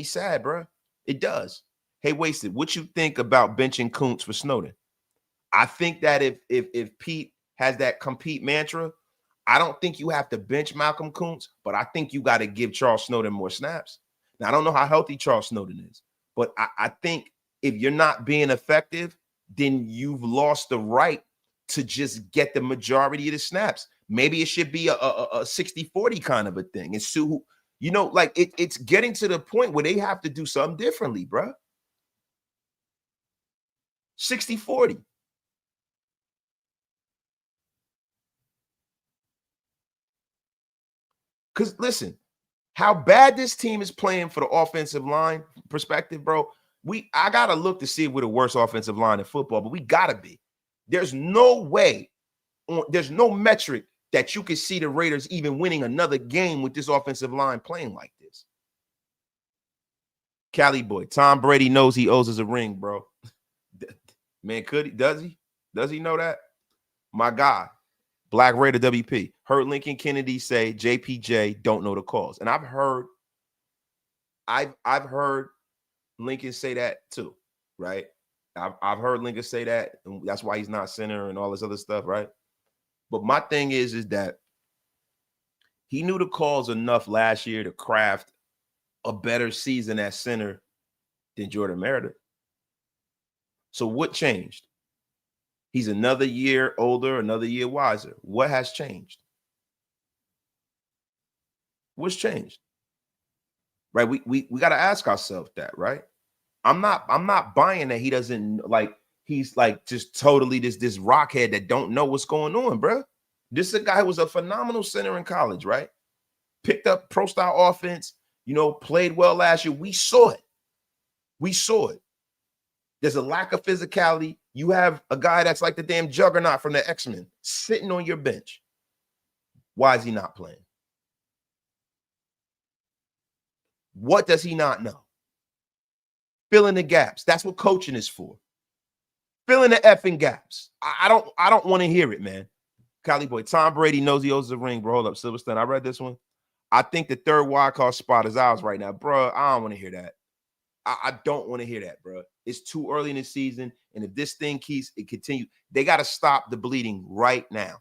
sad, bro. It does. Hey, wasted. What you think about benching Kuntz for Snowden? I think that if Pete has that compete mantra, I don't think you have to bench Malcolm Kuntz, but I think you got to give Charles Snowden more snaps. Now, I don't know how healthy Charles Snowden is, but I think if you're not being effective, then you've lost the right to just get the majority of the snaps. Maybe it should be a 60-40 kind of a thing. And so, you know, like it's getting to the point where they have to do something differently, bro. 60-40. Because listen, how bad this team is playing for the offensive line perspective, bro. I gotta look to see if we're the worst offensive line in football, but we gotta be. There's no way, there's no metric that you can see the Raiders even winning another game with this offensive line playing like this. Cali boy, Tom Brady knows he owes us a ring, bro. Man, could he? Does he? Does he know that? My guy, Black Raider WP, heard Lincoln Kennedy say JPJ don't know the calls. And I've heard Lincoln say that too, right? I've heard Lincoln say that, and that's why he's not center and all this other stuff, right? But my thing is that he knew the calls enough last year to craft a better season at center than Jordan Meredith. So what changed? He's another year older, another year wiser. What has changed? What's changed? Right? We got to ask ourselves that, right? I'm not buying that he doesn't like he's like just totally this rockhead that don't know what's going on, bro. This is a guy who was a phenomenal center in college, right? Picked up pro style offense, you know, played well last year. We saw it. We saw it. There's a lack of physicality. You have a guy that's like the damn juggernaut from the X-Men sitting on your bench. Why is he not playing? What does he not know? Fill in the gaps. That's what coaching is for. Fill in the effing gaps. I don't want to hear it, man. Cali boy, Tom Brady knows he owes the ring, bro. Hold up, Silverstone. I read this one. I think the third wild card spot is ours right now, bro. I don't want to hear that. I don't want to hear that, bro. It's too early in the season, and if this thing continues, they got to stop the bleeding right now.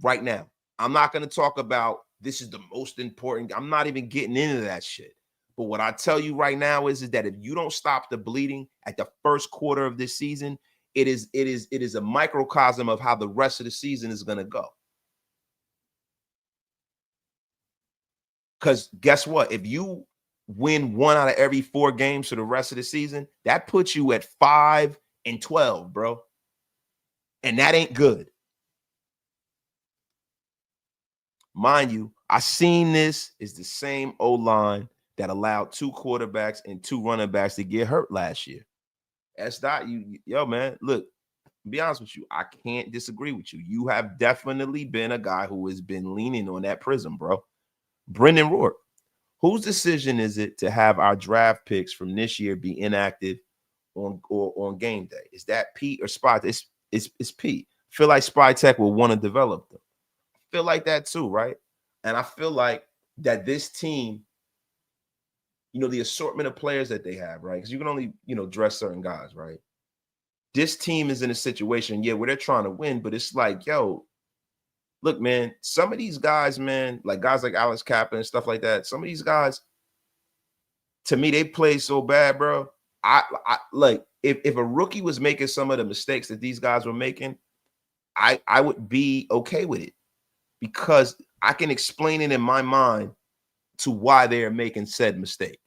Right now. I'm not going to talk about this is the most important. I'm not even getting into that shit. But what I tell you right now is that if you don't stop the bleeding at the first quarter of this season, it is a microcosm of how the rest of the season is going to go. Because guess what? If you win 1 out of every 4 games for the rest of the season, that puts you at 5-12, bro. And that ain't good. Mind you, I seen this is the same O-line that allowed 2 quarterbacks and 2 running backs to get hurt last year. Yo, man, look, be honest with you, I can't disagree with you. You have definitely been a guy who has been leaning on that prism, bro. Brendan Rourke, whose decision is it to have our draft picks from this year be inactive on game day? Is that Pete or Spy? It's Pete. I feel like Spy Tech will want to develop them. I feel like that too, right? And I feel like that this team, the assortment of players that they have, right? Because you can only, dress certain guys, right? This team is in a situation, where they're trying to win, but it's like, yo, look, man, some of these guys, man, like guys like Alex Kaplan and stuff like that, some of these guys, to me, they play so bad, bro. I like if a rookie was making some of the mistakes that these guys were making, I would be okay with it because I can explain it in my mind to why they're making said mistake.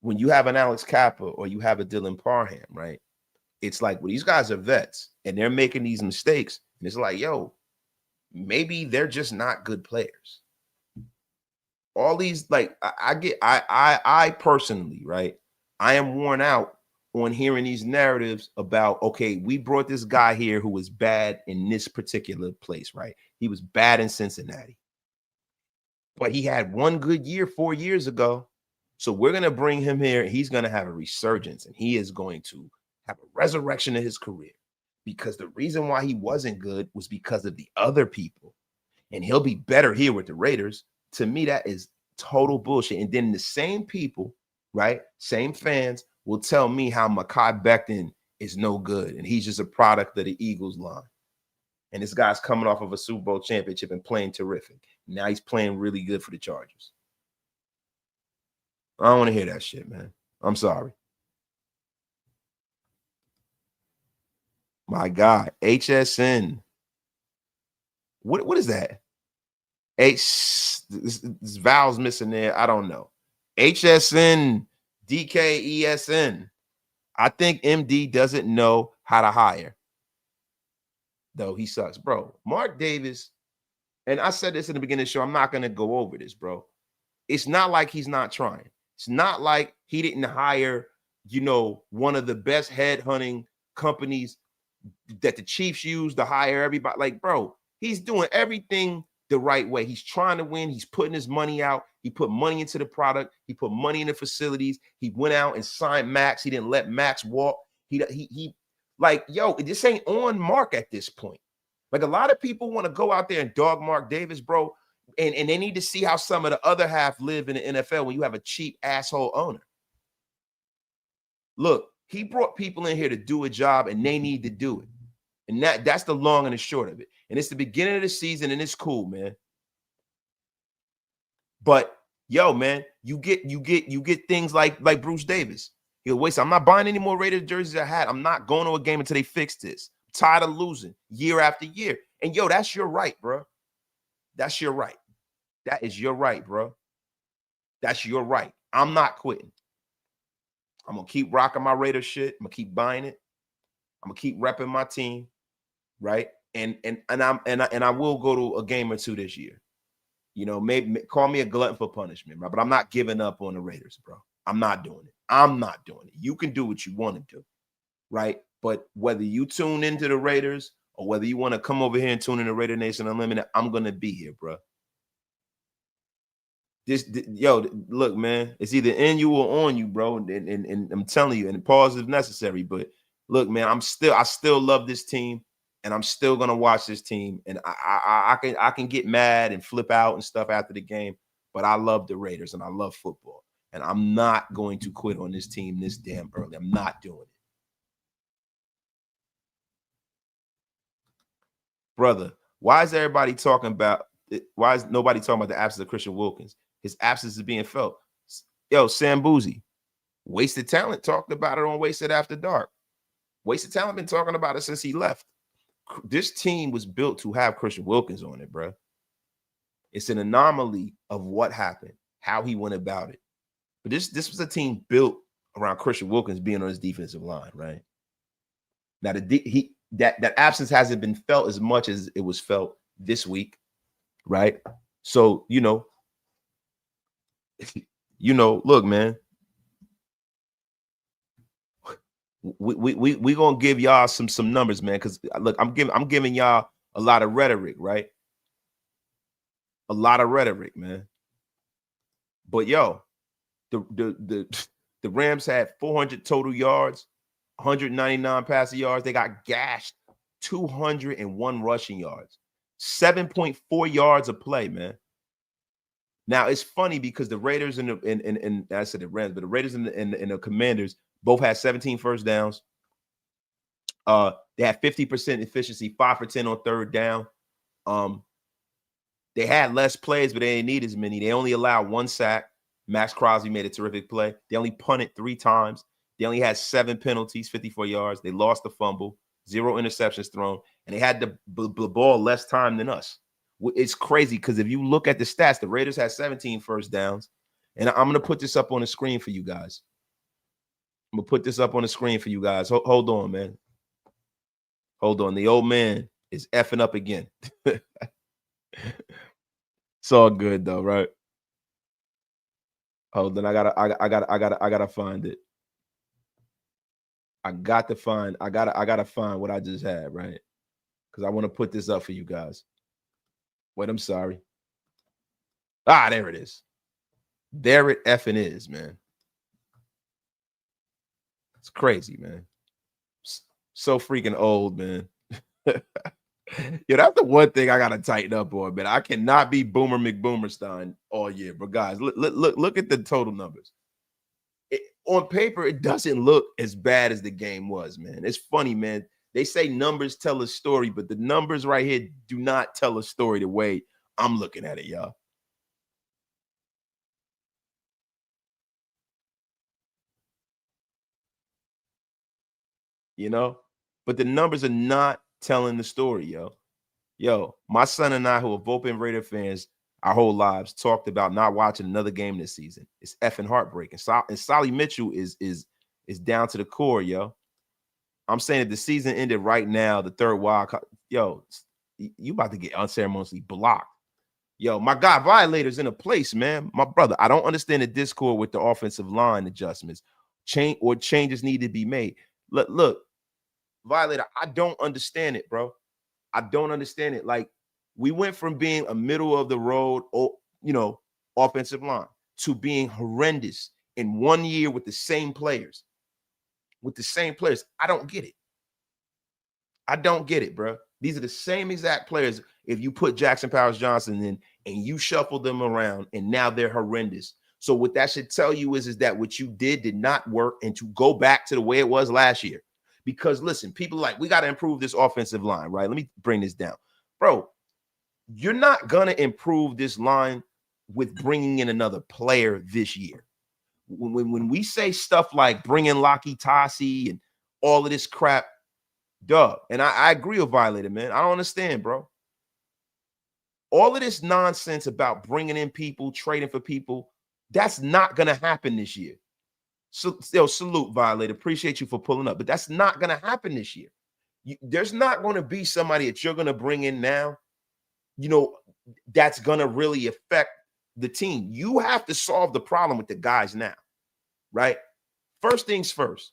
When you have an Alex Kappa or you have a Dylan Parham, right? It's like, well, these guys are vets and they're making these mistakes. And it's like, yo, maybe they're just not good players. All these, like, I personally, right? I am worn out on hearing these narratives about, okay, we brought this guy here who was bad in this particular place, right? He was bad in Cincinnati. But he had one good year 4 years ago. So we're going to bring him here. He's going to have a resurgence and he is going to have a resurrection of his career because the reason why he wasn't good was because of the other people. And he'll be better here with the Raiders. To me, that is total bullshit. And then the same people, right? Same fans will tell me how Mekhi Becton is no good and he's just a product of the Eagles line. And this guy's coming off of a Super Bowl championship and playing terrific. Now he's playing really good for the Chargers. I don't want to hear that shit, man. I'm sorry. My God, HSN. What is that? This vowel's missing there. I don't know. HSN, DKESN. I think MD doesn't know how to hire. Though he sucks, bro. Mark Davis, and I said this in the beginning of the show, I'm not going to go over this, bro. It's not like he's not trying. It's not like he didn't hire, one of the best headhunting companies that the Chiefs use to hire everybody. Like, bro, he's doing everything the right way. He's trying to win. He's putting his money out. He put money into the product. He put money in the facilities. He went out and signed Maxx. He didn't let Maxx walk. He like, yo, this ain't on Mark at this point. Like, a lot of people want to go out there and dog Mark Davis, bro. And they need to see how some of the other half live in the NFL when you have a cheap asshole owner. Look, he brought people in here to do a job and they need to do it. And that's the long and the short of it. And it's the beginning of the season and it's cool, man. But yo, man, you get things like Bruce Davis. He'll wait. I'm not buying any more Raiders jerseys I had. I'm not going to a game until they fix this. I'm tired of losing year after year. And yo, that's your right, bro. That's your right. That is your right, bro. That's your right. I'm not quitting. I'm gonna keep rocking my Raider shit. I'm gonna keep buying it. I'm gonna keep repping my team, right? And I will go to a game or two this year. Maybe call me a glutton for punishment, right? But I'm not giving up on the Raiders, bro. I'm not doing it. I'm not doing it. You can do what you want to do, right? But whether you tune into the Raiders or whether you want to come over here and tune in to Raider Nation Unlimited, I'm gonna be here, bro. Look, man, it's either in you or on you, bro. And I'm telling you, and pause if necessary. But look, man, I still love this team, and I'm still gonna watch this team. And I can get mad and flip out and stuff after the game, but I love the Raiders and I love football, and I'm not going to quit on this team this damn early. I'm not doing it, brother. Why is everybody talking about it? Why is nobody talking about the absence of Christian Wilkins? His absence is being felt. Yo, Sam Boozy, Wasted Talent talked about it on Wasted After Dark. Wasted Talent been talking about it since he left. This team was built to have Christian Wilkins on it, bro. It's an anomaly of what happened, how he went about it. But this was a team built around Christian Wilkins being on his defensive line, right? Now that absence hasn't been felt as much as it was felt this week, right? So look, man. We gonna give y'all some numbers, man. Because look, I'm giving y'all a lot of rhetoric, right? A lot of rhetoric, man. But yo, the Rams had 400 total yards, 199 passing yards. They got gashed 201 rushing yards, 7.4 yards a play, man. Now it's funny because the Raiders and I said the Rams, but the Raiders and the Commanders both had 17 first downs. They had 50% efficiency, 5 for 10 on third down. They had less plays, but they didn't need as many. They only allowed 1 sack. Maxx Crosby made a terrific play. They only punted 3 times. They only had 7 penalties, 54 yards. They lost the fumble, 0 interceptions thrown, and they had the ball less time than us. It's crazy because if you look at the stats, the Raiders had 17 first downs, and I'm going to put this up on the screen for you guys. I'm going to put this up on the screen for you guys. Hold on, man. Hold on. The old man is effing up again. It's all good though, right? Hold on, I gotta find it. I gotta find what I just had, right? Because I want to put this up for you guys. Wait, I'm sorry. There it is. There it effing is, man. It's crazy, man. So freaking old, man. Yeah, that's the one thing I gotta tighten up on, man. I cannot be Boomer McBoomerstein all year, but guys, look at the total numbers. On paper, it doesn't look as bad as the game was, man. It's funny, man. They say numbers tell a story, but the numbers right here do not tell a story the way I'm looking at it, y'all. You know, but the numbers are not telling the story, yo. Yo, my son and I, who have both been Raider fans our whole lives, talked about not watching another game this season. It's effing heartbreaking. And Solly Mitchell is down to the core, yo. I'm saying if the season ended right now, the third wild, yo, you about to get unceremoniously blocked. Yo, my guy Violator's in a place, man. My brother, I don't understand the discord with the offensive line adjustments. Changes need to be made. Look, Violator, I don't understand it, bro. I don't understand it. Like, we went from being a middle of the road, offensive line to being horrendous in 1 year with the same players. I don't get it. I don't get it, bro. These are the same exact players. If you put Jackson Powers Johnson in and you shuffle them around, and now they're horrendous. So what that should tell you is that what you did not work, and to go back to the way it was last year. Because listen, people are like, we got to improve this offensive line, right? Let me bring this down. Bro, you're not going to improve this line with bringing in another player this year. When we say stuff like bringing Laki Tasi and all of this crap, duh. And I agree with Violator, man. I don't understand, bro. All of this nonsense about bringing in people, trading for people, that's not going to happen this year. So, salute, Violator. Appreciate you for pulling up, but that's not going to happen this year. There's not going to be somebody that you're going to bring in now, that's going to really affect the team. You have to solve the problem with the guys now, right? First things first.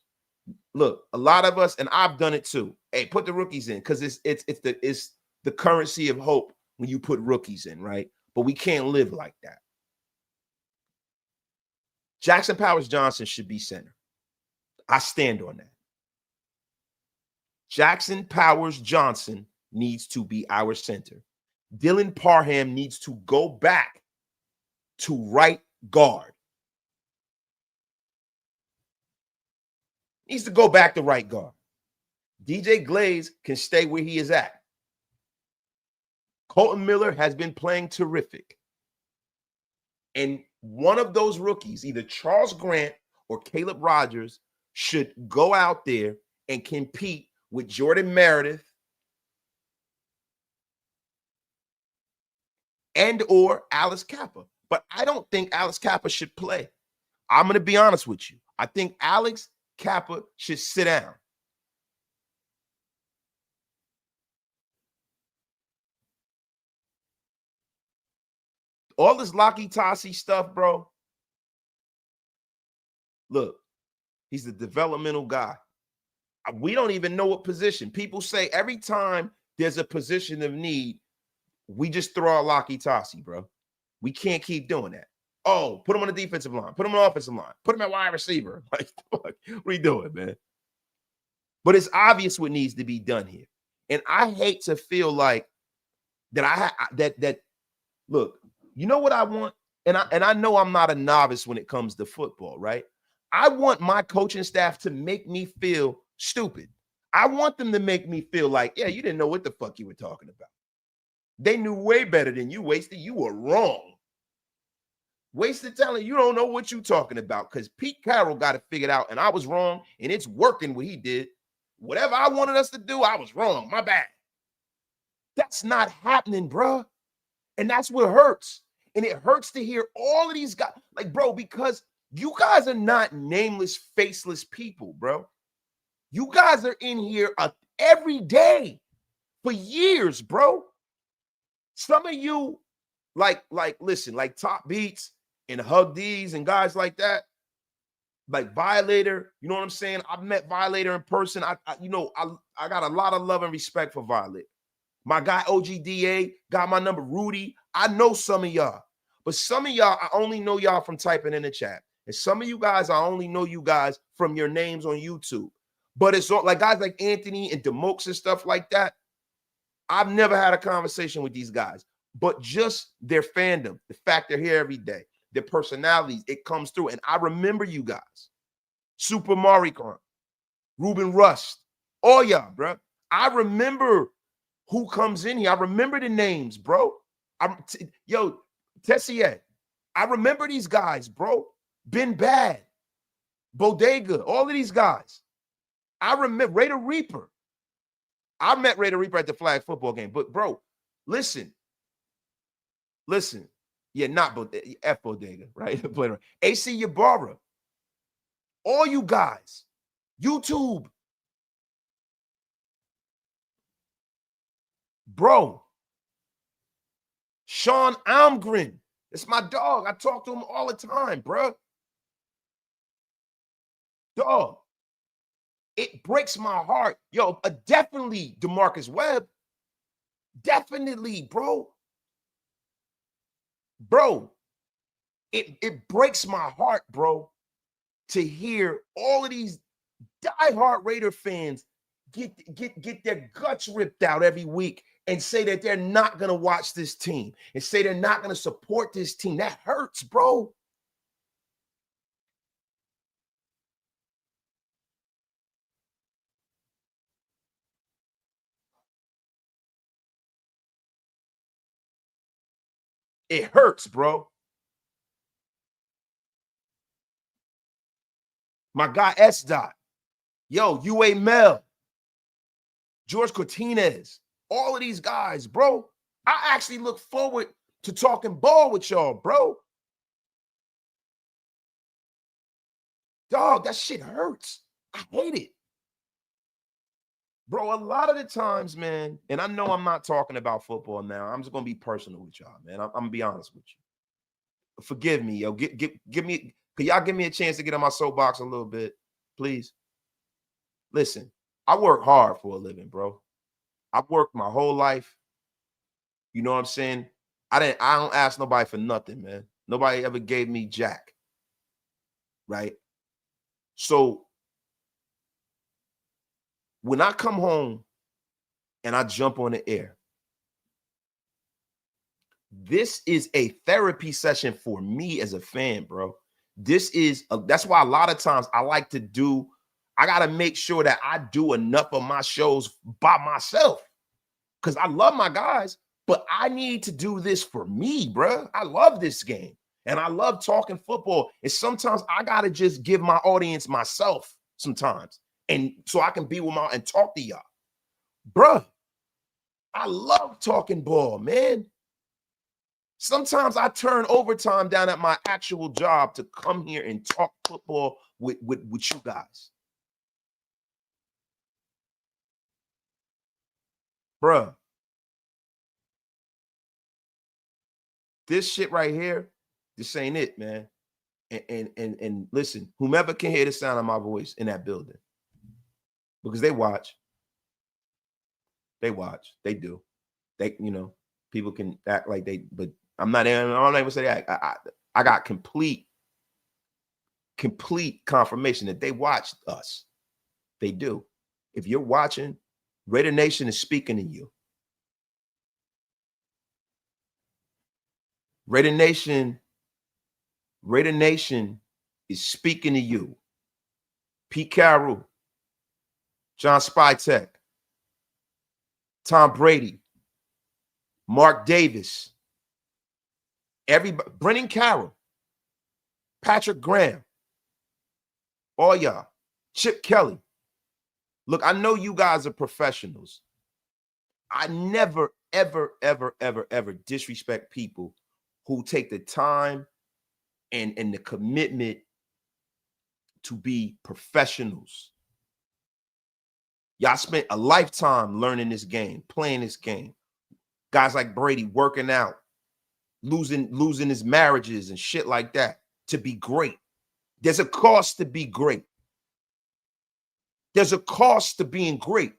Look, a lot of us, and I've done it too. Hey, put the rookies in, because it's the currency of hope when you put rookies in, right? But we can't live like that. Jackson Powers Johnson should be center. I stand on that. Jackson Powers Johnson needs to be our center. Dylan Parham needs to go back to right guard. Needs to go back to right guard. DJ Glaze can stay where he is at. Colton Miller has been playing terrific. And one of those rookies, either Charles Grant or Caleb Rogers, should go out there and compete with Jordan Meredith and or Alex Kappa. But I don't think Alex Kappa should play. I'm going to be honest with you. I think Alex Kappa should sit down. All this Laki Tasi stuff, bro. Look, he's a developmental guy. We don't even know what position. People say every time there's a position of need, we just throw out Laki Tassi, bro. We can't keep doing that. Oh, put him on the defensive line. Put him on the offensive line. Put him at wide receiver. Like, what are we doing, man? But it's obvious what needs to be done here. And I hate to feel like that that look, you know what I want? And I know I'm not a novice when it comes to football, right? I want my coaching staff to make me feel stupid. I want them to make me feel like, yeah, you didn't know what the fuck you were talking about. They knew way better than you, Wasted. You were wrong. Wasted talent, you don't know what you're talking about because Pete Carroll got it figured out, and I was wrong, and it's working what he did. Whatever I wanted us to do, I was wrong. My bad. That's not happening, bro. And that's what hurts. And it hurts to hear all of these guys. Like, bro, because you guys are not nameless, faceless people, bro. You guys are in here every day for years, bro. Some of you, listen, like Top Beats and Hug D's and guys like that, like Violator, you know what I'm saying? I've met Violator in person. I got a lot of love and respect for Violator. My guy OGDA got my number. Rudy, I know some of y'all, but some of y'all, I only know y'all from typing in the chat. And some of you guys, I only know you guys from your names on YouTube. But it's all like guys like Anthony and Demokes and stuff like that. I've never had a conversation with these guys, but just their fandom, the fact they're here every day, their personalities, it comes through. And I remember you guys. Super Maricon, Ruben Rust, all y'all, bro. I remember who comes in here. I remember the names, bro. Tessier. I remember these guys, bro. Ben Bad, Bodega, all of these guys. I remember Raider Reaper. I met Raider Reaper at the flag football game. But, bro, listen. Yeah, not F Bodega, right? AC Ybarra. All you guys. YouTube. Bro. Sean Almgren. It's my dog. I talk to him all the time, bro. Dog. It breaks my heart. Yo, definitely DeMarcus Webb. Definitely, bro. Bro, it breaks my heart, bro, to hear all of these diehard Raider fans get their guts ripped out every week and say that they're not going to watch this team and say they're not going to support this team. That hurts, bro. It hurts, bro. My guy S. Dot. Yo, UA Mel. George Cortinez. All of these guys, bro. I actually look forward to talking ball with y'all, bro. Dog, that shit hurts. I hate it. Bro, a lot of the times, man, and I know I'm not talking about football now. I'm just going to be personal with y'all, man. I'm going to be honest with you. Forgive me, yo. Give me, can y'all give me a chance to get on my soapbox a little bit, please? Listen, I work hard for a living, bro. I've worked my whole life. You know what I'm saying? I don't ask nobody for nothing, man. Nobody ever gave me jack. Right? So when I come home and I jump on the air, this is a therapy session for me as a fan, bro. That's why a lot of times I got to make sure that I do enough of my shows by myself because I love my guys, but I need to do this for me, bro. I love this game and I love talking football. And sometimes I got to just give my audience myself sometimes. And so I can be with and talk to y'all. Bruh, I love talking ball, man. Sometimes I turn overtime down at my actual job to come here and talk football with you guys. Bruh, this shit right here, this ain't it, man. And listen, whomever can hear the sound of my voice in that building, because they watch. They watch. They do. They, people can act like they, but I'm not even say that. I got complete confirmation that they watched us. They do. If you're watching, Raider Nation is speaking to you. Raider Nation is speaking to you. Pete Carroll, John Spytek, Tom Brady, Mark Davis, everybody, Brennan Carroll, Patrick Graham, all y'all, Chip Kelly. Look, I know you guys are professionals. I never, ever, ever, ever, ever disrespect people who take the time and the commitment to be professionals. Y'all spent a lifetime learning this game, playing this game. Guys like Brady working out, losing his marriages and shit like that to be great. There's a cost to be great. There's a cost to being great.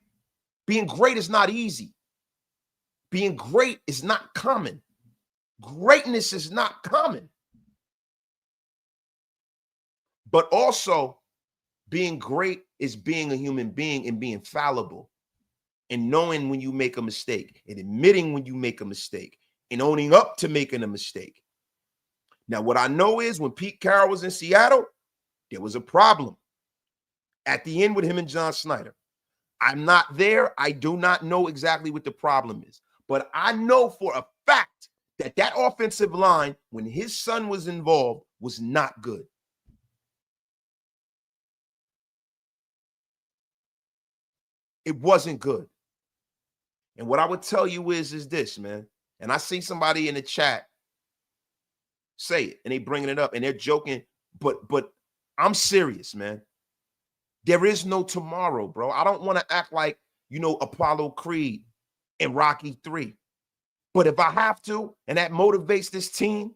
Being great is not easy. Being great is not common. Greatness is not common. But also, being great is being a human being and being fallible and knowing when you make a mistake and admitting when you make a mistake and owning up to making a mistake. Now, what I know is when Pete Carroll was in Seattle, there was a problem at the end with him and John Snyder. I'm not there. I do not know exactly what the problem is. But I know for a fact that that offensive line, when his son was involved, was not good. It wasn't good. And what I would tell you is this, man. And I see somebody in the chat say it, and they bringing it up, and they're joking, but I'm serious, man. There is no tomorrow, bro. I don't want to act like, Apollo Creed and Rocky 3. But if I have to, and that motivates this team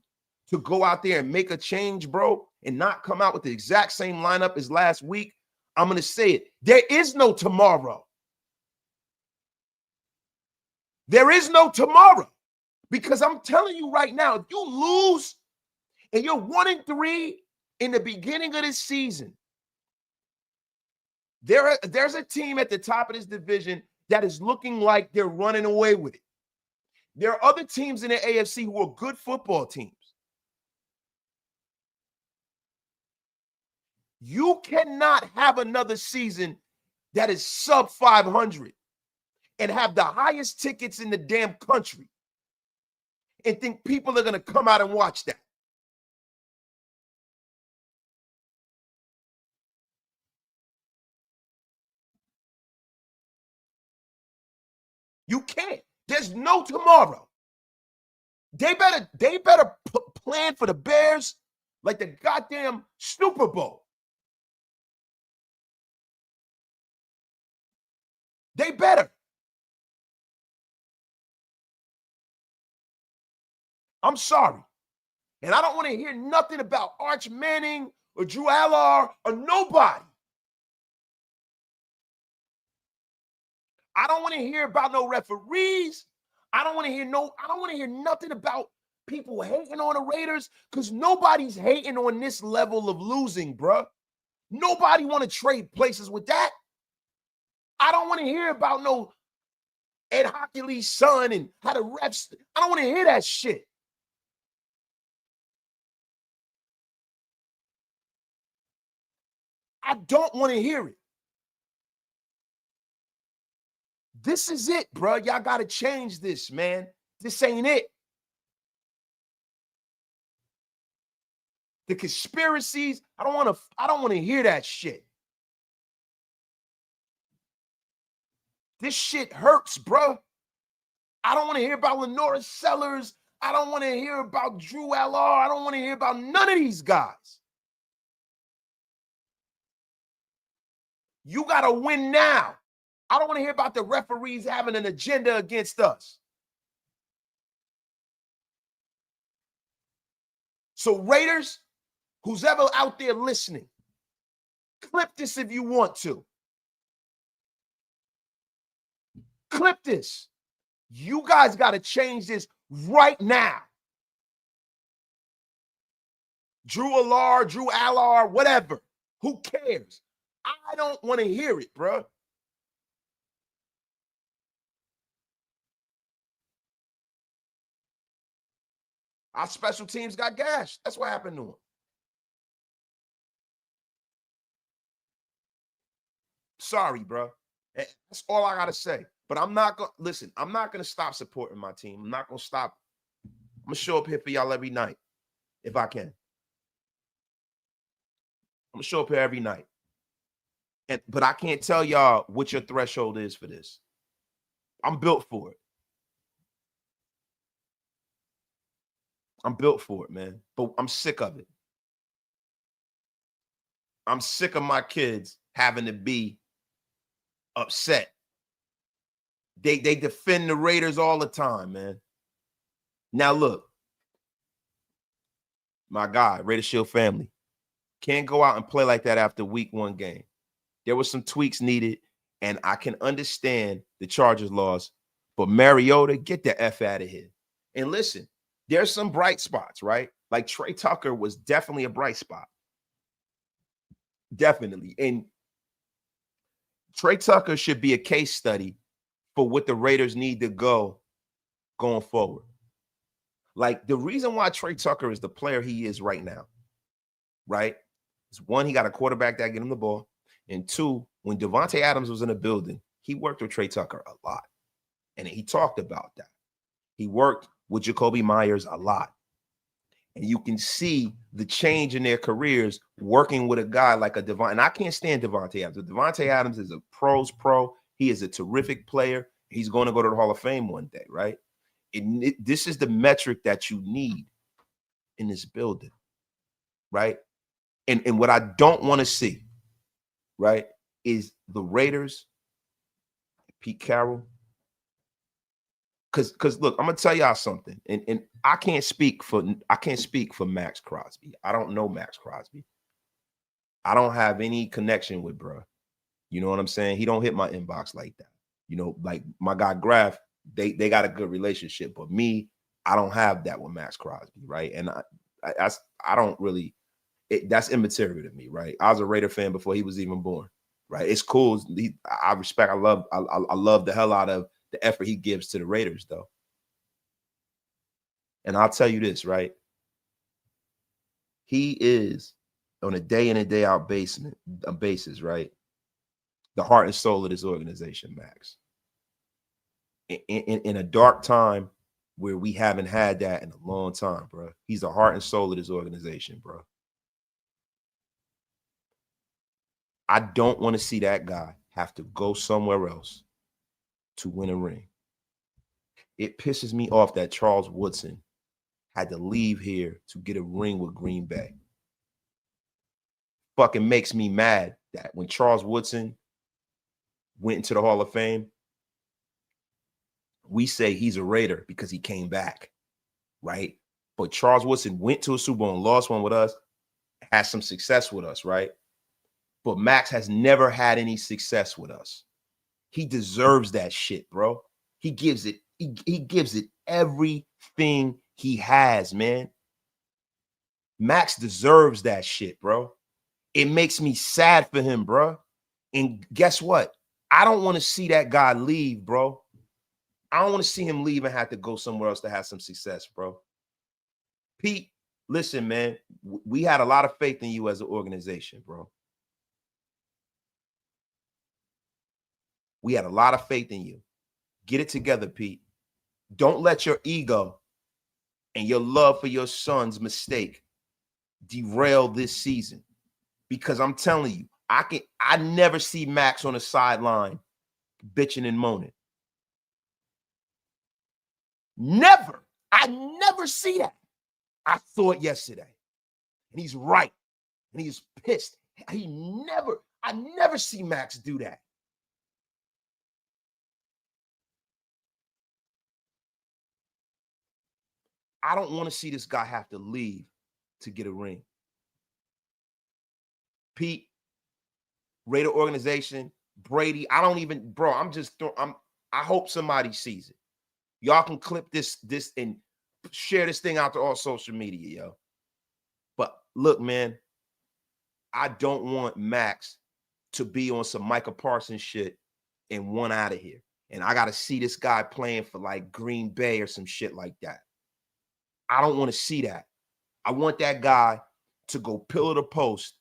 to go out there and make a change, bro, and not come out with the exact same lineup as last week, I'm going to say it. There is no tomorrow. There is no tomorrow. Because I'm telling you right now, if you lose and you're 1-3 in the beginning of this season, there's a team at the top of this division that is looking like they're running away with it. There are other teams in the AFC who are good football teams. You cannot have another season that is sub 500 and have the highest tickets in the damn country and think people are going to come out and watch that. You can't. There's no tomorrow. They better plan for the Bears like the goddamn Super Bowl. They better. I'm sorry. And I don't want to hear nothing about Arch Manning or Drew Allar or nobody. I don't want to hear about no referees. I don't want to hear nothing about people hating on the Raiders, because nobody's hating on this level of losing, bruh. Nobody want to trade places with that. I don't want to hear about no Ed Hockley's son and how the refs. I don't want to hear that shit. I don't want to hear it. This is it, bro. Y'all got to change this, man. This ain't it. The conspiracies, I don't want to hear that shit. This shit hurts, bro. I don't want to hear about Lenora Sellers. I don't want to hear about Drew Allar. I don't want to hear about none of these guys. You got to win now. I don't want to hear about the referees having an agenda against us. So Raiders, who's ever out there listening, clip this if you want to. Clip this. You guys got to change this right now. Drew Allard, whatever. Who cares? I don't want to hear it, bro. Our special teams got gashed. That's what happened to them. Sorry, bro. That's all I got to say. But I'm not going to, listen, I'm not going to stop supporting my team. I'm not going to stop. I'm going to show up here for y'all every night if I can. I'm going to show up here every night. But I can't tell y'all what your threshold is for this. I'm built for it. I'm built for it, man. But I'm sick of it. I'm sick of my kids having to be upset. They defend the Raiders all the time, man. Now look, my guy, Raider Shield family, can't go out and play like that after week 1 game. There was some tweaks needed, and I can understand the Chargers loss, but Mariota, get the F out of here. And listen, there's some bright spots, right? Like Trey Tucker was definitely a bright spot. Definitely. And Trey Tucker should be a case study for what the Raiders need to going forward. Like, the reason why Trey Tucker is the player he is right now, right, is 1, he got a quarterback that get him the ball. And 2, when Devontae Adams was in the building, he worked with Trey Tucker a lot. And he talked about that. He worked with Jacoby Myers a lot. And you can see the change in their careers working with a guy like a Devontae. And I can't stand Devontae Adams. Devontae Adams is a pro's pro. He is a terrific player. He's going to go to the Hall of Fame one day, right? This is the metric that you need in this building, right? And what I don't want to see, right, is the Raiders, Pete Carroll. Because look, I'm gonna tell y'all something, and I can't speak for Maxx Crosby. I don't know Maxx Crosby. I don't have any connection with bruh. You know what I'm saying? He don't hit my inbox like that. You know, like my guy Graf, they got a good relationship, but me, I don't have that with Maxx Crosby, right? And I don't really. That's immaterial to me, right? I was a Raider fan before he was even born, right? It's cool. I respect. I love the hell out of the effort he gives to the Raiders, though. And I'll tell you this, right? He is, on a day in and day out basis, right? The heart and soul of this organization, Max. In a dark time where we haven't had that in a long time, bro. He's the heart and soul of this organization, bro. I don't want to see that guy have to go somewhere else to win a ring. It pisses me off that Charles Woodson had to leave here to get a ring with Green Bay. Fucking makes me mad that when Charles Woodson went into the Hall of Fame, we say he's a Raider because he came back, right? But Charles Woodson went to a Super Bowl and lost one with us, had some success with us, right? But Max has never had any success with us. He deserves that shit, bro. He gives it everything he has, man. Max deserves that shit, bro. It makes me sad for him, bro. And guess what? I don't want to see that guy leave, bro. I don't want to see him leave and have to go somewhere else to have some success, bro. Pete, listen, man. We had a lot of faith in you as an organization, bro. We had a lot of faith in you. Get it together, Pete. Don't let your ego and your love for your son's mistake derail this season. Because I'm telling you, I never see Max on the sideline bitching and moaning. Never. I never see that. I saw it yesterday. And he's right. And he's pissed. I never see Max do that. I don't want to see this guy have to leave to get a ring. Pete, Raider organization, Brady, I'm I hope somebody sees it. Y'all can clip this and share this thing out to all social media, yo. But look, man, I don't want Maxx to be on some Micah Parsons shit and want out of here. And I got to see this guy playing for like Green Bay or some shit like that. I don't want to see that. I want that guy to go pillar to post,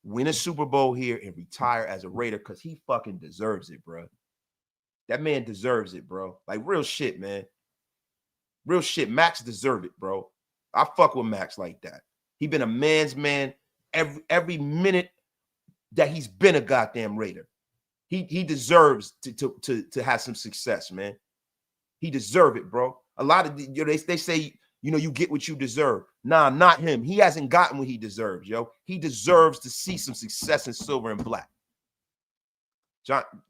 win a Super Bowl here, and retire as a Raider because he fucking deserves it, bro. That man deserves it, bro. Like real shit, man. Real shit. Maxx deserve it, bro. I fuck with Maxx like that. He been a man's man every minute that he's been a goddamn Raider. He deserves to have some success, man. He deserve it, bro. A lot of they say, you get what you deserve. Nah, not him. He hasn't gotten what he deserves, yo. He deserves to see some success in silver and black.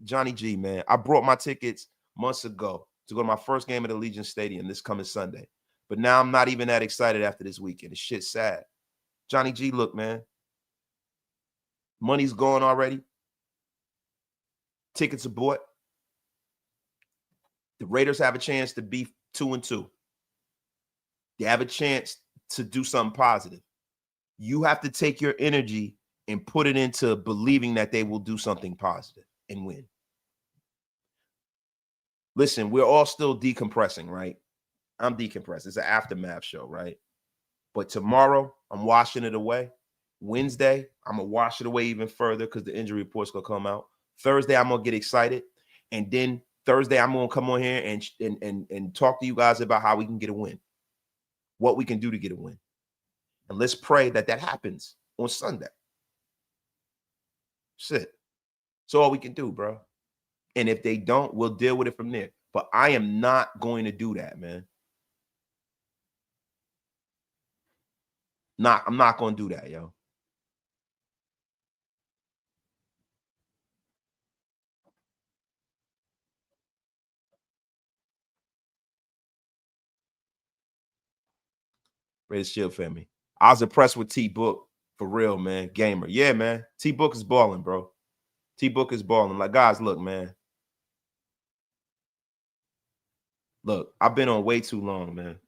Johnny G, man. I brought my tickets months ago to go to my first game at Allegiant Stadium this coming Sunday. But now I'm not even that excited after this weekend. It's shit sad. Johnny G, look, man. Money's gone already. Tickets are bought. The Raiders have a chance to be 2-2. They have a chance to do something positive. You have to take your energy and put it into believing that they will do something positive and win. Listen, we're all still decompressing, right? I'm decompressed. It's an aftermath show, right? But tomorrow, I'm washing it away. Wednesday, I'm going to wash it away even further because the injury report's going to come out. Thursday, I'm going to get excited. And then Thursday, I'm going to come on here and talk to you guys about how we can get a win, what we can do to get a win. And let's pray that happens on Sunday. That's it. That's all we can do, bro. And if they don't, we'll deal with it from there. But I am not going to do that, man. I'm not going to do that, yo. Raiders Shield family. I was impressed with T-Book for real, man. Gamer. Yeah, man. T-Book is balling, bro. T-Book is balling. Like, guys, look, man. Look, I've been on way too long, man.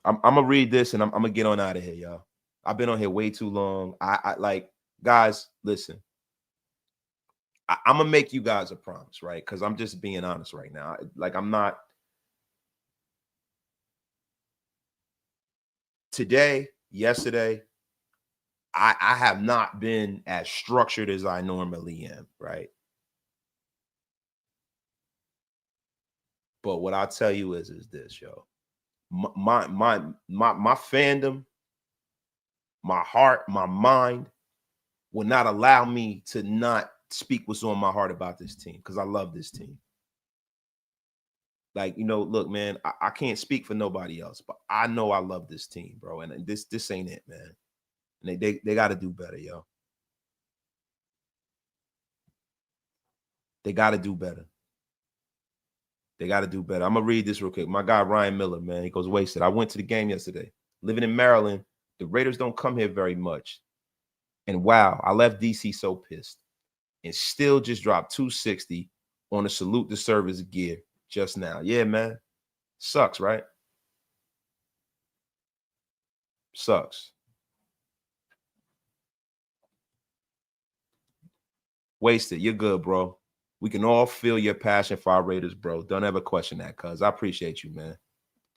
I'm going to read this and I'm going to get on out of here, y'all. I've been on here way too long. I like, guys, listen. I'm going to make you guys a promise, right? Because I'm just being honest right now. Like, I'm not. Today, yesterday, I have not been as structured as I normally am, right? But what I'll tell you is this, yo. My fandom, my heart, my mind will not allow me to not speak what's on my heart about this team because I love this team. Like, look, man, I can't speak for nobody else, but I know I love this team, bro. And this ain't it, man. And they got to do better, yo. They got to do better. They got to do better. I'm going to read this real quick. My guy, Ryan Miller, man, he goes, wasted. I went to the game yesterday. Living in Maryland, the Raiders don't come here very much. And wow, I left DC so pissed. And still just dropped $260 on a salute to service gear just now. Yeah, man. Sucks, right? Sucks. Wasted. You're good, bro. We can all feel your passion for our Raiders, bro. Don't ever question that, cuz. I appreciate you, man.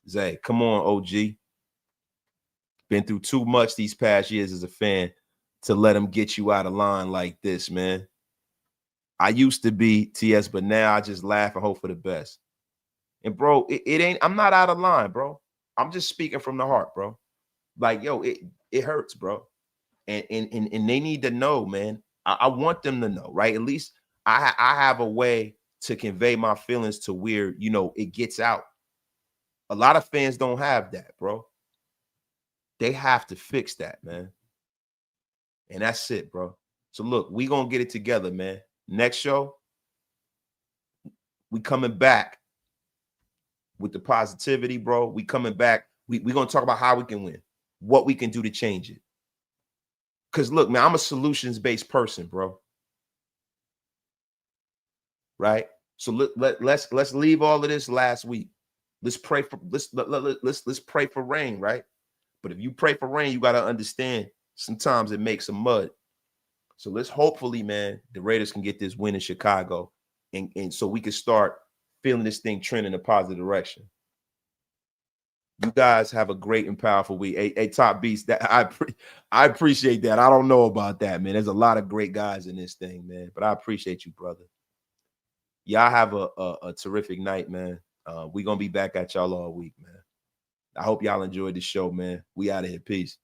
Zay, come on, OG. Been through too much these past years as a fan to let them get you out of line like this, man. I used to be TS, but now I just laugh and hope for the best. And, bro, it ain't, I'm not out of line, bro. I'm just speaking from the heart, bro. Like, yo, it hurts, bro. And they need to know, man. I want them to know, right? At least I have a way to convey my feelings to where, it gets out. A lot of fans don't have that, bro. They have to fix that, man. And that's it, bro. So look, we gonna get it together, man. Next show, we coming back with the positivity, bro. We coming back. We gonna talk about how we can win, what we can do to change it. Because look, man, I'm a solutions-based person, bro. right? So let's leave all of this last week. Let's pray for let's pray for rain, right? But if you pray for rain, you got to understand sometimes it makes some mud. So let's hopefully, man, the Raiders can get this win in Chicago, and so we can start feeling this thing trend in a positive direction. You guys have a great and powerful week. A Top Beast, that I appreciate that. I don't know about that, man. There's a lot of great guys in this thing, man. But I appreciate you, brother. Y'all have a terrific night, man. We're gonna be back at y'all all week, man. I hope y'all enjoyed the show, man. We out of here. Peace.